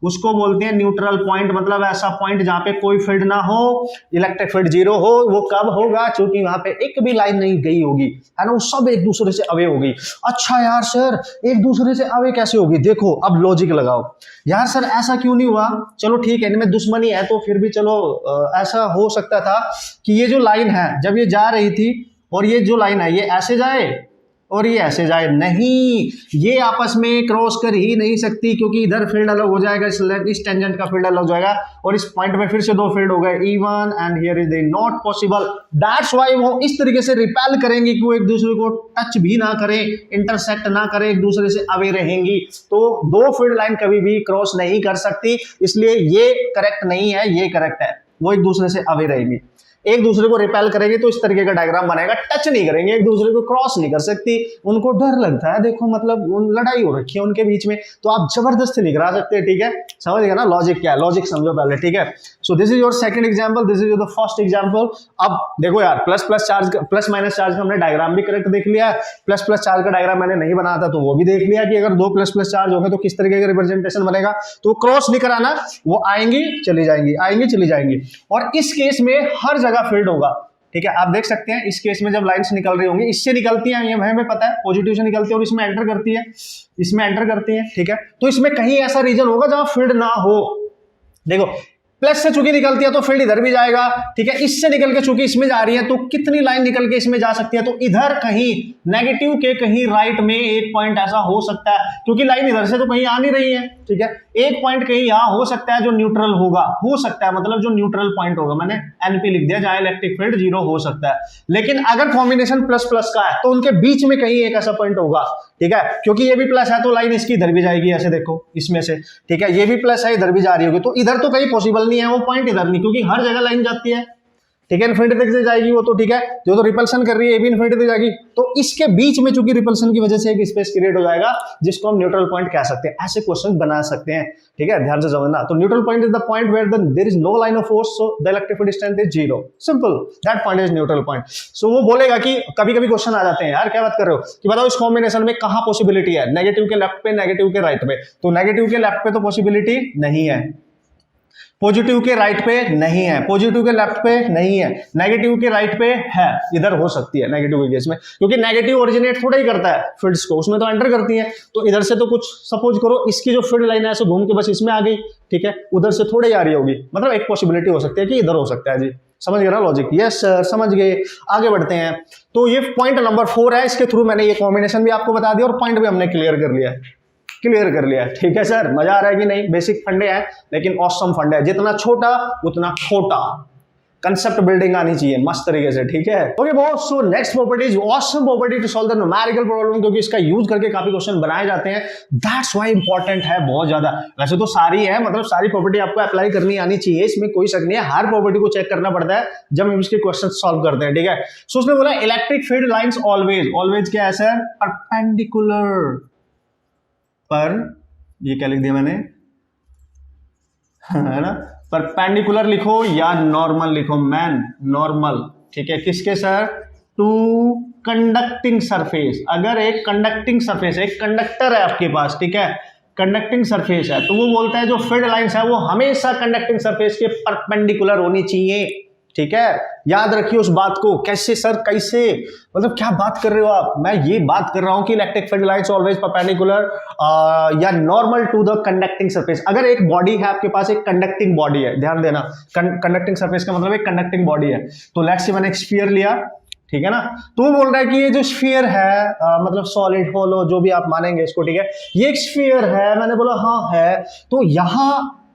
उसको बोलते हैं न्यूट्रल पॉइंट, मतलब ऐसा पॉइंट जहां पे कोई फील्ड ना हो, इलेक्ट्रिक फील्ड जीरो हो। वो कब होगा? क्योंकि वहां पे एक भी लाइन नहीं गई होगी, है ना, वो सब एक दूसरे से अवे होगी। अच्छा यार सर एक दूसरे से अवे कैसे होगी? देखो अब लॉजिक लगाओ यार, सर ऐसा क्यों नहीं हुआ? चलो ठीक है, इनमें दुश्मनी है तो फिर भी चलो ऐसा हो सकता था कि ये जो लाइन है जब ये जा रही थी, और ये जो लाइन है ये ऐसे जाए और ये ऐसे जाए, नहीं, ये आपस में क्रॉस कर ही नहीं सकती, क्योंकि इधर फील्ड अलग हो जाएगा, इस टेंजेंट का फील्ड अलग हो जाएगा, और इस पॉइंट में फिर से दो फील्ड हो गए, E1 and here is the not possible. That's why वो इस तरीके से रिपेल करेंगे कि वो एक दूसरे को टच भी ना करें, इंटरसेक्ट ना करें, एक दूसरे से अवे रहेंगी। तो दो फील्ड लाइन कभी भी क्रॉस नहीं कर सकती, इसलिए ये करेक्ट नहीं है, ये करेक्ट है, वो एक दूसरे से अवे रहेंगी। एक दूसरे को रिपेल करेंगे तो इस तरीके का डायग्राम बनेगा, टच नहीं करेंगे, एक दूसरे को क्रॉस नहीं कर सकती, उनको डर लगता है, देखो मतलब लड़ाई हो रखी है उनके बीच में, तो आप जबरदस्ती नहीं करा सकते। ठीक है, समझ गए ना लॉजिक क्या है? लॉजिक समझो पहले। ठीक है, so this is your second example, this is your the first example. अब देखो यार, plus plus charge, plus minus charge का हमने डायग्राम भी करेक्ट देख लिया है, प्लस प्लस चार्ज का डायग्राम मैंने नहीं बनाया था तो वो भी देख लिया कि अगर दो प्लस प्लस चार्ज होंगे तो किस तरीके का रिप्रेजेंटेशन बनेगा। तो क्रॉस नहीं कराना, वो आएंगी चली जाएंगी, आएंगी चली जाएंगी, और इस केस में हर जगह फील्ड होगा। ठीक है, आप देख सकते हैं इस केस में जब लाइंस निकल रही होंगी, इससे निकलती हैं, ये हमें पता है, पॉजिटिव से निकलती है और इसमें एंटर करती है, इसमें एंटर करती है। ठीक है, तो इसमें कहीं ऐसा रीजन होगा जहां फील्ड ना हो। देखो प्लस से चूंकि निकलती है तो फील्ड इधर भी जाएगा, ठीक है, इससे निकल के चूंकि इसमें जा रही है तो कितनी लाइन निकल के इसमें जा सकती है, तो इधर कहीं नेगेटिव के कहीं राइट में एक पॉइंट ऐसा हो सकता है, क्योंकि लाइन इधर से तो कहीं आ नहीं रही है। ठीक है। एक पॉइंट कहीं यहाँ हो सकता है जो न्यूट्रल होगा, हो सकता है मतलब जो न्यूट्रल पॉइंट होगा, मैंने एनपी लिख दिया, जहां इलेक्ट्रिक फील्ड जीरो हो सकता है। लेकिन अगर कॉम्बिनेशन प्लस प्लस का है तो उनके बीच में कहीं एक ऐसा पॉइंट होगा, ठीक है, क्योंकि ये भी प्लस है तो लाइन इसकी इधर भी जाएगी, ऐसे देखो इसमें से, ठीक है, ये भी प्लस है इधर भी जा रही होगी, तो इधर तो कहीं पॉसिबल नहीं है वो पॉइंट, इधर नहीं, क्योंकि हर जगह लाइन जाती है, ठीक है, इन्फिनिटी तक से जाएगी वो, तो ठीक है, जो तो रिपल्सन कर रही है ये भी इन्फिनिटी तक जाएगी, तो इसके बीच में चूंकि रिपल्सन की वजह से एक स्पेस क्रिएट हो जाएगा जिसको हम न्यूट्रल पॉइंट कह सकते हैं। ऐसे क्वेश्चन बना सकते हैं, ठीक है, ध्यान से समझना। तो neutral point is the point where there is no line of force, so the electric field strength is zero, simple, that point is neutral point. So वो बोलेगा कि कभी कभी क्वेश्चन आ जाते हैं, यार क्या बात कर रहे हो, कि बताओ इस कॉम्बिनेशन में कहां पॉसिबिलिटी है, नेगेटिव के लेफ्ट पे, नेगेटिव के राइट पे, तो नेगेटिव के लेफ्ट पे तो पॉसिबिलिटी नहीं है, पॉजिटिव के राइट पे नहीं है, पॉजिटिव के लेफ्ट पे नहीं है, नेगेटिव के राइट पे है, इधर हो सकती है नेगेटिव के केस में, क्योंकि नेगेटिव ओरिजिनेट थोड़ा ही करता है फील्ड्स को, उसमें तो एंटर करती है, तो इधर से तो कुछ सपोज करो इसकी जो फील्ड लाइन है ऐसे घूम के बस इसमें आ गई, ठीक है, उधर से थोड़ी आ रही होगी, मतलब एक पॉसिबिलिटी हो सकती है कि इधर हो सकता है जी, समझ गए ना लॉजिक? यस सर, समझ गए। आगे बढ़ते हैं, तो ये पॉइंट नंबर 4 है, इसके थ्रू मैंने ये कॉम्बिनेशन भी आपको बता दिया और पॉइंट भी हमने क्लियर कर लिया, ठीक है सर, मजा आ रहा है कि नहीं? बेसिक फंडे हैं लेकिन ऑसम फंडे है, जितना छोटा उतना खोटा, कंसेप्ट बिल्डिंग आनी चाहिए मस्त तरीके से, ठीक है। Okay boss, so next property is awesome property to solve the numerical problem, क्योंकि इसका यूज करके काफी क्वेश्चन बनाए जाते हैं, दैट्स व्हाई इंपॉर्टेंट है बहुत ज्यादा। वैसे तो सारी है, मतलब सारी प्रॉपर्टी आपको अप्लाई करनी आनी चाहिए, इसमें कोई शक नहीं है, हर प्रॉपर्टी को चेक करना पड़ता है जब हम इसके क्वेश्चन सॉल्व करते हैं, ठीक है। सो उसने बोला इलेक्ट्रिक फील्ड लाइंस ऑलवेज क्या है सर? परपेंडिकुलर पर, ये क्या लिख दिया मैंने है ना, परपेंडिकुलर लिखो या नॉर्मल लिखो मैन, नॉर्मल, ठीक है, किसके सर? To conducting surface. अगर एक कंडक्टिंग सरफेस, एक कंडक्टर है आपके पास, ठीक है, कंडक्टिंग सरफेस है, तो वो बोलता है जो फील्ड लाइंस है वो हमेशा कंडक्टिंग सरफेस के परपेंडिकुलर होनी चाहिए, ठीक है, याद रखिए उस बात को। कैसे सर, कैसे, मतलब क्या बात कर रहे हो आप? मैं ये बात कर रहा हूं कि electric field lines always perpendicular या normal to the conducting surface. अगर एक बॉडी है आपके पास, एक कंडक्टिंग बॉडी है, ध्यान देना, कंडक्टिंग सरफेस का मतलब एक कंडक्टिंग बॉडी है, तो लेट्स से मैंने एक स्फीयर लिया, ठीक है ना, तो वो बोल रहा है कि ये जो स्फीयर है मतलब सॉलिड होलो जो भी आप मानेंगे इसको, ठीक है, ये एक स्फीयर है, मैंने बोला हाँ है, तो यहां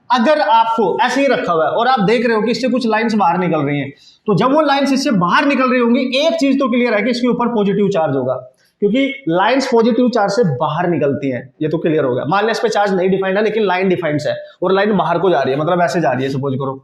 अगर आपको ऐसे ही रखा हुआ है और आप देख रहे हो कि इससे कुछ लाइंस बाहर निकल रही हैं, तो जब वो लाइंस इससे बाहर निकल रही होंगी, एक चीज तो क्लियर है कि इसके ऊपर पॉजिटिव चार्ज होगा, क्योंकि लाइंस पॉजिटिव चार्ज से बाहर निकलती हैं, ये तो क्लियर होगा। मान लिया इस पे चार्ज नहीं डिफाइंड है लेकिन लाइन डिफाइंड है और लाइन बाहर को जा रही है, मतलब ऐसे जा रही है, सपोज करो,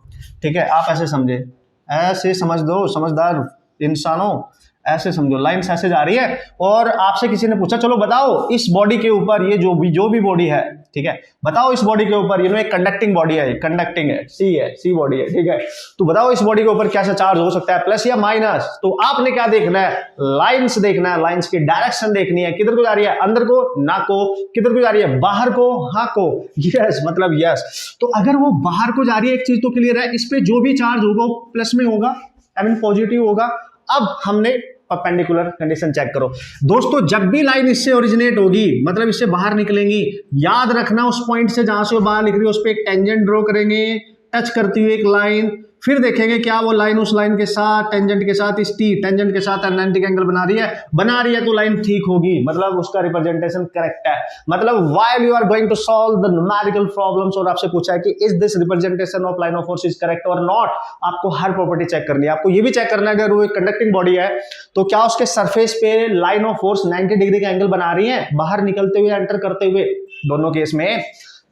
ठीक है, आप ऐसे समझे, ऐसे समझ दो, समझदार इंसानों, ऐसे समझो, लाइंस ऐसे जा रही है और आपसे किसी ने पूछा चलो बताओ इस बॉडी के ऊपर, ये जो भी बॉडी है, ठीक है, बताओ इस बॉडी के ऊपर, ये एक कंडक्टिंग बॉडी है, कंडक्टिंग है, सी बॉडी है, ठीक है, तो बताओ इस बॉडी के ऊपर कैसा चार्ज हो सकता है, प्लस या माइनस? तो आपने क्या देखना है? लाइंस देखना है, लाइंस की डायरेक्शन देखनी है, किधर को जा रही है, अंदर को, ना को, किधर को जा रही है, बाहर को, हाँ को, यस मतलब यस। तो अगर वो बाहर को जा रही है, एक चीज तो क्लियर है, इस पे जो भी चार्ज होगा वो प्लस में होगा, आई मीन पॉजिटिव होगा। अब हमने परपेंडिकुलर कंडीशन चेक करो दोस्तों, जब भी लाइन इससे ओरिजिनेट होगी, मतलब इससे बाहर निकलेंगी, याद रखना उस पॉइंट से जहां से वो बाहर निकली उस पर एक टेंजेंट ड्रॉ करेंगे, टच करती हुई एक लाइन, फिर देखेंगे क्या वो लाइन उस लाइन के साथ, टेंजेंट के साथ, इस टेंजेंट के साथ 90 एंगल बना रही है तो लाइन ठीक होगी, मतलब उसका रिप्रेजेंटेशन करेक्ट है। मतलब while you are going to solve the numerical problems और आपसे पूछा है कि is this representation of line of force is correct और नॉट, आपको हर प्रॉपर्टी चेक करनी है। आपको ये भी चेक करना है अगर वो एक कंडक्टिंग बॉडी है तो क्या उसके सरफेस पे लाइन ऑफ फोर्स 90 डिग्री का एंगल बना रही है, बाहर निकलते हुए, एंटर करते हुए, दोनों केस में।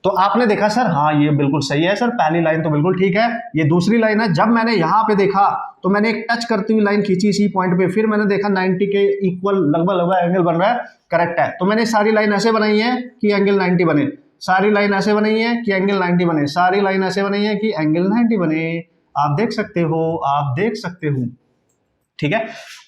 तो आपने देखा सर हाँ ये बिल्कुल सही है सर, पहली लाइन तो बिल्कुल ठीक है, ये दूसरी लाइन है। जब मैंने यहाँ पे देखा तो मैंने एक टच करती हुई लाइन खींची इसी पॉइंट पे, फिर मैंने देखा 90 के इक्वल लगभग एंगल बन रहा है, करेक्ट है। तो मैंने सारी लाइन ऐसे बनाई है कि एंगल 90 बने, सारी लाइन ऐसे बनाई है कि एंगल 90 बने, सारी लाइन ऐसे बनाई है कि एंगल 90 बने। आप देख सकते हो, आप देख सकते हो, ठीक है।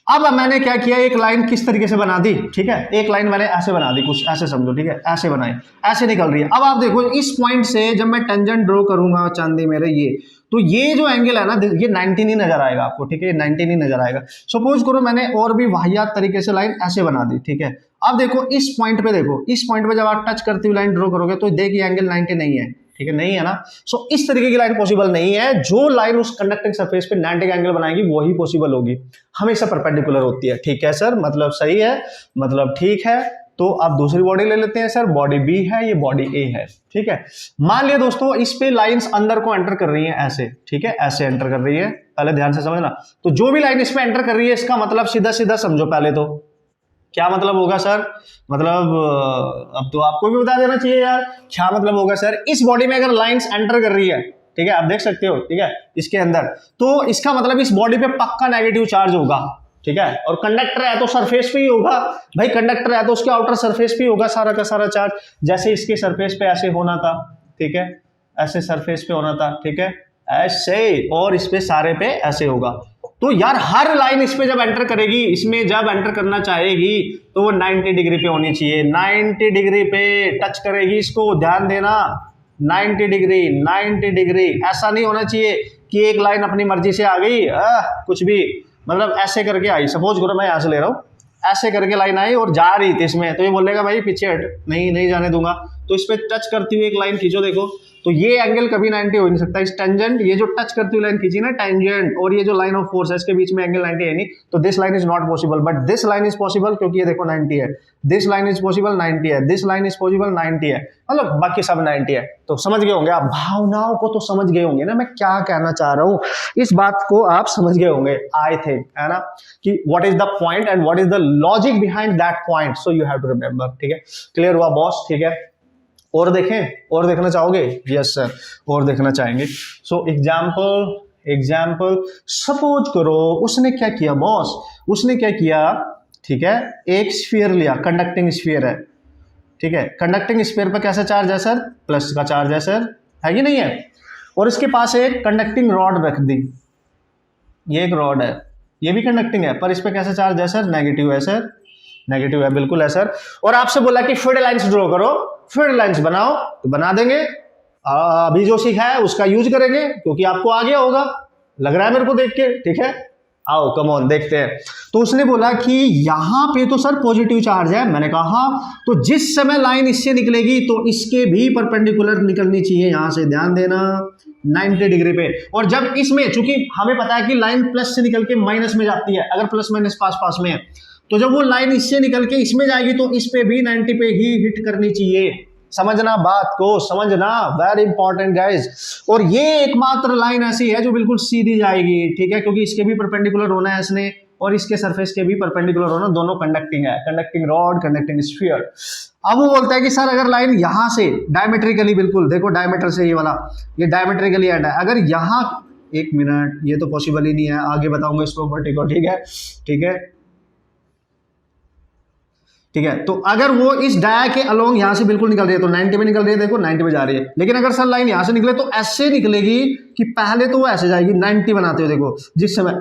अब मैंने क्या किया, एक लाइन किस तरीके से बना दी, ठीक है, एक लाइन मैंने ऐसे बना दी, कुछ ऐसे समझो, ठीक है, ऐसे बनाई, ऐसे निकल रही है। अब आप देखो इस पॉइंट से जब मैं टेंजेंट ड्रॉ करूंगा चांदी मेरे, ये तो ये जो एंगल है ना, ये 90 नहीं नजर आएगा आपको, ठीक है, ये 90 नहीं नजर आएगा। सपोज करो मैंने और भी वाहियात तरीके से लाइन ऐसे बना दी, ठीक है। अब देखो इस पॉइंट पे, देखो इस पॉइंट पे जब आप टच करती हुई लाइन ड्रॉ करोगे तो देखिए एंगल 90 नहीं है, ठीक है, नहीं है ना। सो इस तरीके की लाइन पॉसिबल नहीं है। जो लाइन उस कंडक्टिंग सरफेस पे 90 एंगल बनाएगी वही पॉसिबल होगी, हमेशा परपेंडिकुलर होती है, ठीक है सर, मतलब सही है, मतलब ठीक है, तो आप दूसरी बॉडी ले लेते हैं सर, बॉडी बी है, ये बॉडी ए है, ठीक है। मान लिया दोस्तों इस पे लाइंस अंदर को एंटर कर रही हैं ऐसे, ठीक है, ऐसे एंटर कर रही है, पहले ध्यान से समझना। तो जो भी लाइन इसमें एंटर कर रही है इसका मतलब सीधा सीधा समझो पहले तो क्या मतलब होगा सर, मतलब अब तो आपको भी बता देना चाहिए यार, क्या मतलब होगा सर। इस बॉडी में अगर लाइंस एंटर कर रही है, ठीक है, आप देख सकते हो, ठीक है, इसके अंदर, तो इसका मतलब इस बॉडी पे पक्का नेगेटिव चार्ज होगा, ठीक है। और कंडक्टर है तो सरफेस पे ही होगा भाई, कंडक्टर है तो उसके आउटर सरफेस पे ही होगा सारा का सारा चार्ज, जैसे इसके सरफेस पे ऐसे होना था, ठीक है, ऐसे सरफेस पे होना था, ठीक है, ऐसे, और इस पे सारे पे ऐसे होगा। तो यार हर लाइन इस पे जब एंटर करेगी, इसमें जब एंटर करना चाहेगी तो वो 90 डिग्री पे होनी चाहिए, 90 डिग्री पे टच करेगी इसको, ध्यान देना, 90 डिग्री, 90 डिग्री। ऐसा नहीं होना चाहिए कि एक लाइन अपनी मर्जी से आ गई, कुछ भी, मतलब ऐसे करके आई, सपोज करो मैं यहाँ से ले रहा हूँ, ऐसे करके लाइन आई और जा रही थी इसमें, तो ये बोलेगा भाई पीछे हट, नहीं जाने दूंगा। तो इस पे टच करती हुई एक लाइन खींचो, देखो, तो ये एंगल कभी 90 हो नहीं सकता। इस टेंजेंट, ये जो टच करती हुई लाइन खींची ना टेंजेंट, और ये जो लाइन ऑफ फोर्स है इसके बीच में एंगल 90 है नहीं, तो this line is not possible, but this line is possible, क्योंकि ये देखो 90 है, दिस लाइन इज पॉसिबल 90 है, दिस लाइन इज पॉसिबल 90 है, मतलब बाकी सब 90 है। तो समझ गए होंगे आप, भावनाओं को तो समझ गए होंगे ना मैं क्या कहना चाह रहा हूं, इस बात को आप समझ गए होंगे आई थिंक, है ना, कि what is the point and what is the logic behind that point, so you have to remember, ठीक है। क्लियर हुआ बॉस, ठीक है। और देखें, और देखना चाहोगे? यस सर, और देखना चाहेंगे। सो एग्जाम्पल सपोज करो उसने क्या किया बॉस, उसने क्या किया, ठीक है, एक स्फीयर लिया, कंडक्टिंग स्फीयर है, ठीक है, कंडक्टिंग स्फीयर पर कैसा चार्ज है सर, प्लस का चार्ज है सर, है कि नहीं है, और इसके पास एक कंडक्टिंग रॉड रख दी, ये एक रॉड है, ये भी कंडक्टिंग है, पर इस पर कैसा चार्ज है सर, नेगेटिव है सर, नेगेटिव है, बिल्कुल है सर। और आपसे बोला कि फील्ड लाइंस ड्रॉ करो, फील्ड लाइंस बनाओ, तो बना देंगे, अभी जो सीखा है उसका यूज करेंगे, क्योंकि आपको आ गया होगा, लग रहा है मेरे को देख के, ठीक है। आओ कम ऑन देखते हैं। तो उसने बोला कि यहां पे तो सर पॉजिटिव चार्ज है, मैंने कहा तो जिस समय लाइन इससे निकलेगी तो इसके भी परपेंडिकुलर निकलनी चाहिए, यहां से ध्यान देना 90 डिग्री पे। और जब इसमें, चूंकि हमें पता है कि लाइन प्लस से निकल के माइनस में जाती है, अगर प्लस माइनस पास पास में है, तो जब वो लाइन इससे निकल के इसमें जाएगी तो इस पे भी 90 पे ही हिट करनी चाहिए, समझना बात को, समझना, वेरी इंपॉर्टेंट गाइस। और ये एकमात्र लाइन ऐसी है जो बिल्कुल सीधी जाएगी, ठीक है, क्योंकि इसके भी परपेंडिकुलर होना है इसने, और इसके सरफेस के भी परपेंडिकुलर होना, दोनों कंडक्टिंग है, कंडक्टिंग रॉड, कंडक्टिंग स्फीयर। अब वो बोलता है कि सर अगर लाइन यहां से डायमेट्रिकली, बिल्कुल देखो डायमीटर से ये वाला, ये डायमेट्रिकली एंड है, अगर यहां, एक मिनट, ये तो पॉसिबल ही नहीं है, आगे बताऊंगा इस प्रॉपर्टी को, ठीक है, ठीक है, ठीक है। तो अगर वो इस डाया के अलोंग यहां से बिल्कुल निकल रही है तो 90 पे निकल रही है, देखो 90 पे जा रही है, लेकिन अगर सर लाइन यहां से निकले तो ऐसे निकलेगी कि पहले तो वो ऐसे जाएगी, 90 बनाते हो देखो, जिस समय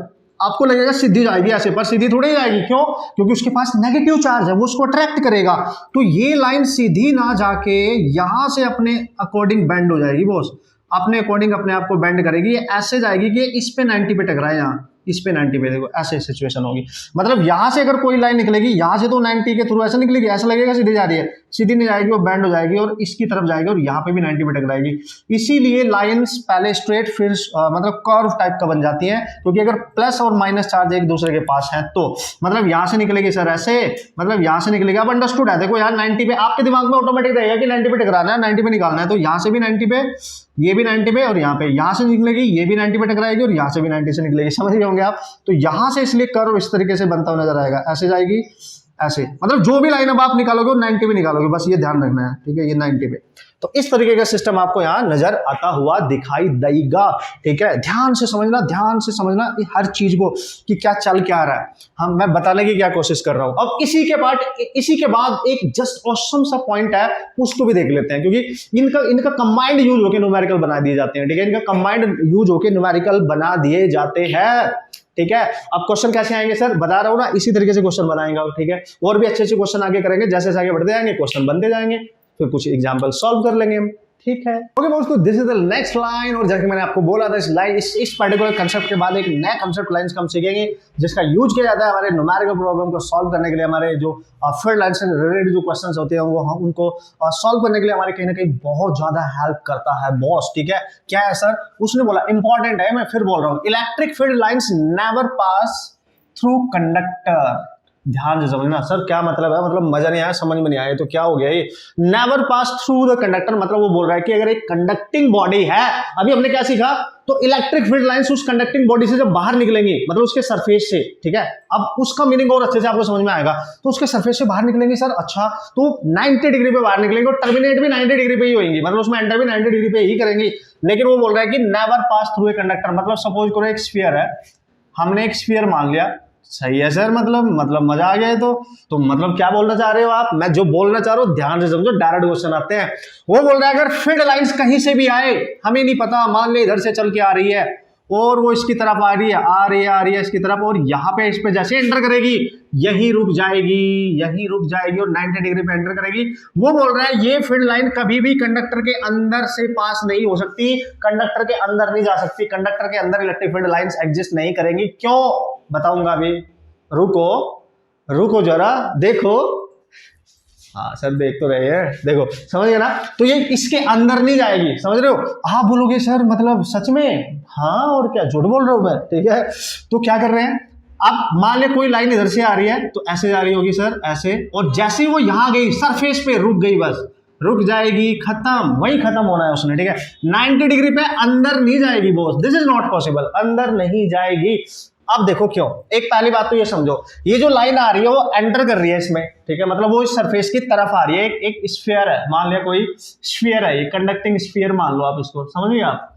आपको लगेगा सीधी जाएगी ऐसे, पर सीधी थोड़ी जाएगी, क्यों, क्योंकि उसके पास नेगेटिव चार्ज है, वो उसको अट्रैक्ट करेगा। तो ये लाइन सीधी ना जाके यहां से अपने अकॉर्डिंग बेंड हो जाएगी बॉस, अपने अकॉर्डिंग अपने आप को बेंड करेगी, ये ऐसे जाएगी कि इस पे 90 पे टकराए, यहाँ इस पे 90 पे, देखो ऐसे सिचुएशन होगी। मतलब यहां से अगर कोई लाइन निकलेगी यहां से तो 90 के थ्रू ऐसे निकलेगी, ऐसा लगेगा सीधी जा रही है, सीधी नहीं जाएगी, वो बैंड हो जाएगी और इसकी तरफ जाएगी और यहाँ पे भी 90 पे टकराएगी। इसीलिए लाइंस पहले स्ट्रेट फिर मतलब कर्व टाइप का बन जाती है, क्योंकि अगर प्लस और माइनस चार्ज एक दूसरे के पास है तो मतलब यहां से निकलेगी सर ऐसे, मतलब यहां से निकलेगी, अब अंडरस्टूड है। देखो यार 90 पे आपके दिमाग में ऑटोमेटिक रहेगा कि 90 पे टकराना है, 90 पे निकालना है, तो यहां से भी 90 पे, ये भी 90 पे, और यहाँ पे यहां से निकलेगी, ये भी 90 पे टकराएगी और यहाँ से भी 90 से निकलेगी, समझ गए होंगे आप। तो यहां से इसलिए कर्व इस तरीके से बनता हुआ नजर आएगा, ऐसे जाएगी ऐसे, मतलब जो भी लाइन अब आप निकालोगे वो 90 पे निकालोगे, बस ये ध्यान रखना है, ठीक है, ये 90 पे। तो इस तरीके का सिस्टम आपको यहाँ नजर आता हुआ दिखाई देगा, ठीक है। ध्यान से समझना हर चीज को कि क्या चल क्या रहा है, हम मैं बताने की क्या कोशिश कर रहा हूं। अब इसी के बाद एक जस्ट ऑसम सा पॉइंट है, उसको भी देख लेते हैं, क्योंकि इनका कंबाइंड यूज होकर न्यूमेरिकल बना दिए जाते हैं, ठीक है, इनका कंबाइंड यूज होकर न्यूमेरिकल बना दिए जाते हैं, ठीक है। अब क्वेश्चन कैसे आएंगे सर, बता रहा हूं ना, इसी तरीके से क्वेश्चन बनाएंगे, ठीक है। और भी अच्छे क्वेश्चन आगे करेंगे, जैसे आगे बढ़ते जाएंगे क्वेश्चन बनते जाएंगे, फिर कुछ एग्जांपल सॉल्व कर लेंगे हम, ठीक है। ओके दोस्तों, this is the next line, और जैसे मैंने आपको बोला था इस पर्टिकुलर कंसेप्ट के बाद एक नया कंसेप्ट लाइंस हम सीखेंगे, जिसका यूज किया जाता है हमारे न्यूमेरिकल प्रॉब्लम को सॉल्व करने के लिए। हमारे जो फील्ड लाइन से रिलेटेड जो क्वेश्चंस होते हैं वो हम उनको सॉल्व करने के लिए हमारे कहीं ना कहीं बहुत ज्यादा हेल्प करता है बॉस, ठीक है। क्या है सर, उसने बोला इंपॉर्टेंट है, मैं फिर बोल रहा हूँ, electric field lines never pass through conductor, ध्यान से समझना। सर क्या मतलब है, मतलब मजा नहीं आया, समझ में नहीं आया, तो क्या हो गया ये? Never pass through the conductor, मतलब वो बोल रहा है कि अगर एक कंडक्टिंग बॉडी है, अभी हमने क्या सीखा, तो इलेक्ट्रिक फील्ड लाइंस उस कंडक्टिंग बॉडी से जब बाहर निकलेंगी, मतलब उसके सरफेस से, ठीक है, अब उसका मीनिंग और अच्छे से आपको समझ में आएगा। तो उसके सरफेस से बाहर निकलेंगे सर, अच्छा, तो 90 डिग्री पे बाहर निकलेंगे और टर्मिनेट भी 90 डिग्री पे ही होंगी, मतलब उसमें एंटर भी 90 डिग्री पे ही करेंगी। लेकिन वो बोल रहा है कि never pass through a conductor, मतलब सपोज करो एक स्फीयर है, हमने एक स्फीयर मान लिया, सही है सर, मतलब मजा आ गया है। तो मतलब क्या बोलना चाह रहे हो आप? मैं जो बोलना चाह रहा हूं ध्यान से समझो, डायरेक्ट क्वेश्चन आते हैं। वो बोल रहा है अगर फील्ड लाइंस कहीं से भी आए, हमें नहीं पता, मान ले इधर से चल के आ रही है और वो इसकी तरफ आ रही है इसकी तरफ, और यहाँ पे इस पे जैसे एंटर करेगी यही रुक जाएगी और 90 डिग्री पे एंटर करेगी। वो बोल रहा है ये फील्ड लाइन कभी भी कंडक्टर के अंदर से पास नहीं हो सकती, कंडक्टर के अंदर नहीं जा सकती, कंडक्टर के अंदर इलेक्ट्रिक फील्ड लाइंस एग्जिस्ट नहीं करेंगी। क्यों बताऊंगा अभी, रुको जरा, देखो। हाँ सर देख तो रहे हैं, देखो समझ गए ना? तो ये इसके अंदर नहीं जाएगी, समझ रहे हो? आप बोलोगे सर मतलब सच में? हाँ और क्या, झूठ बोल रहा हूं मैं, ठीक है। तो क्या कर रहे हैं, अब मान ले कोई लाइन इधर से आ रही है तो ऐसे जा रही होगी सर, ऐसे, और जैसे ही वो यहां गई सरफेस पे रुक गई, बस रुक जाएगी, खत्म, वही खत्म होना है उसने, ठीक है। 90 डिग्री पे अंदर नहीं जाएगी boss, this is not possible, अंदर नहीं जाएगी। अब देखो क्यों, एक पहली बात तो ये समझो, ये जो लाइन आ रही है वो एंटर कर रही है इसमें, ठीक है, मतलब वो इस सरफेस की तरफ आ रही है। एक स्फीयर है, मान लिया कोई स्फीयर है, ये कंडक्टिंग स्फीयर मान लो आप इसको, समझिए आप,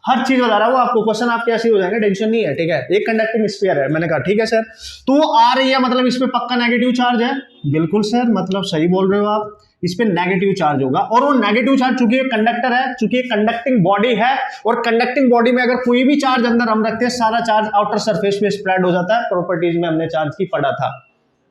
हर चीज बता रहा हूं आपको, क्वेश्चन आपके ऐसे हो जाएंगे, टेंशन नहीं है, ठीक है। एक कंडक्टिंग स्फीयर है, मैंने कहा ठीक है सर, तो वो आ रही है, मतलब इस पे पक्का नेगेटिव चार्ज है, बिल्कुल सर, मतलब सही बोल रहे हो आप, इस पे नेगेटिव चार्ज होगा, और वो नेगेटिव चार्ज चूंकि कंडक्टर है, चूंकि कंडक्टिंग बॉडी है, और कंडक्टिंग बॉडी में अगर कोई भी चार्ज अंदर हम रखते हैं, सारा चार्ज आउटर सरफेस पे स्प्रेड हो जाता है। प्रॉपर्टीज में हमने चार्ज की पढ़ा था,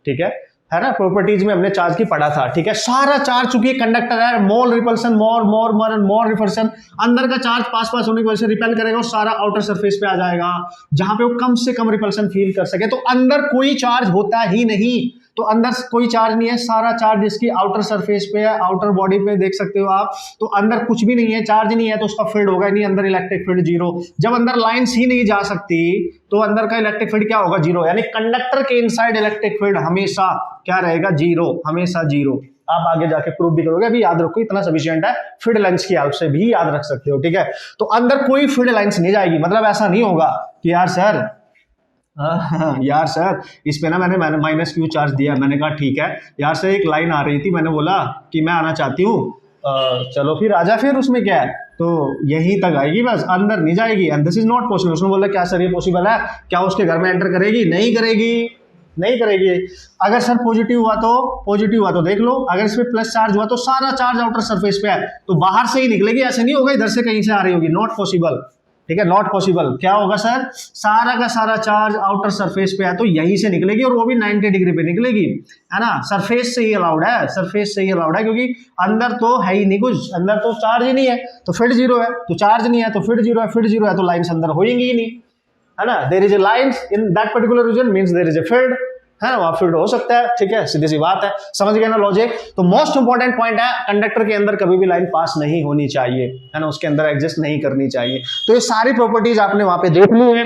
ठीक है ना, प्रॉपर्टीज में हमने चार्ज की पढ़ा था, ठीक है। सारा चार्ज चूंकि कंडक्टर है, मोल रिपल्सन, मोर रिपल्सन, अंदर का चार्ज पास होने की वजह से रिपेल करेगा और सारा आउटर सरफेस पे आ जाएगा, जहां पे वो कम से कम रिपल्सन फील कर सके। तो अंदर कोई चार्ज होता ही नहीं, तो अंदर कोई चार्ज नहीं है, सारा चार्ज इसकी आउटर सरफेस पे है, आउटर बॉडी पे देख सकते हो आप। तो अंदर कुछ भी नहीं है, चार्ज नहीं है, तो उसका फील्ड होगा नहीं, अंदर इलेक्ट्रिक फील्ड जीरो। जब अंदर लाइंस ही नहीं जा सकती तो अंदर का इलेक्ट्रिक फील्ड क्या होगा, जीरो, यानी कंडक्टर के इनसाइड इलेक्ट्रिक फील्ड हमेशा क्या रहेगा, जीरो, हमेशा जीरो। आप आगे जाके प्रूव भी करोगे, अभी याद रखो, इतना सफिशिएंट है, फील्ड लाइंस की हेल्प से भी याद रख सकते हो, ठीक है। तो अंदर कोई फील्ड लाइंस नहीं जाएगी, मतलब ऐसा नहीं होगा कि यार सर इस पे ना मैंने माइनस क्यू चार्ज दिया, मैंने कहा ठीक है यार सर, एक लाइन आ रही थी, मैंने बोला कि मैं आना चाहती हूँ, चलो फिर आजा, फिर उसमें क्या है, तो यहीं तक आएगी बस, अंदर नहीं जाएगी, and this is not possible. उसने बोला क्या सर ये पॉसिबल है क्या, उसके घर में एंटर करेगी? नहीं करेगी। अगर सर पॉजिटिव हुआ तो देख लो, अगर इस पे प्लस चार्ज हुआ तो सारा चार्ज आउटर सरफेस पे है, तो बाहर से ही निकलेगी, ऐसे नहीं होगा इधर से कहीं से आ रही होगी, नॉट पॉसिबल, ठीक है, नॉट पॉसिबल। क्या होगा सर, सारा का सारा चार्ज आउटर सरफेस पे है, तो यहीं से निकलेगी, और वो भी 90 डिग्री पे निकलेगी, है ना। सरफेस से ही अलाउड है, क्योंकि अंदर तो है ही नहीं कुछ, अंदर तो चार्ज ही नहीं है, तो फील्ड जीरो है, तो चार्ज नहीं है तो फील्ड जीरो है, तो लाइंस अंदर होएंगी ही नहीं, है ना। There is a lines in that particular region means there is a field, है ना, वहां फील्ड हो सकता है, ठीक है, सीधी सी बात है, समझ गए ना लॉजिक। तो मोस्ट इंपॉर्टेंट पॉइंट है, कंडक्टर के अंदर कभी भी लाइन पास नहीं होनी चाहिए, है ना, उसके अंदर एग्जिस्ट नहीं करनी चाहिए। तो ये सारी प्रॉपर्टीज आपने वहां पे देख ली है,